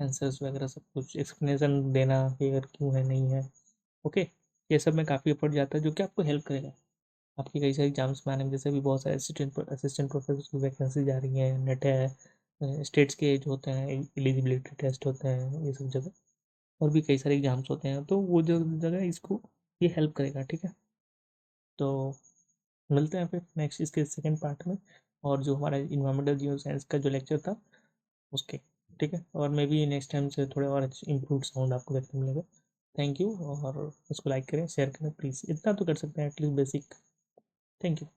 आंसर्स वगैरह सब कुछ एक्सप्लेनेशन देना कि अगर क्यों है नहीं है, ओके, ये सब में काफ़ी एफर्ट जाता है, जो कि आपको हेल्प करेगा आपकी कई सारी एग्जाम्स में आने में, जैसे भी बहुत सारे असिस्टेंट प्रोफेसर की वैकेंसी जा रही हैं, नेट है, स्टेट्स के जो होते हैं एलिजिबिलिटी टेस्ट होते हैं, ये सब जगह, और भी कई सारे एग्जाम्स होते हैं, तो वो जो जगह इसको ये हेल्प करेगा, ठीक है। तो मिलते हैं फिर नेक्स्ट इसके सेकंड पार्ट में, और जो हमारा इन्वायरमेंटल जियो साइंस का जो लेक्चर था उसके, ठीक है, और मे बी नेक्स्ट टाइम से थोड़े और इम्प्रूव साउंड आपको देखने मिलेगा। थैंक यू, और इसको लाइक करें, शेयर करें प्लीज़, इतना तो कर सकते हैं एटलीस्ट बेसिक। Thank you.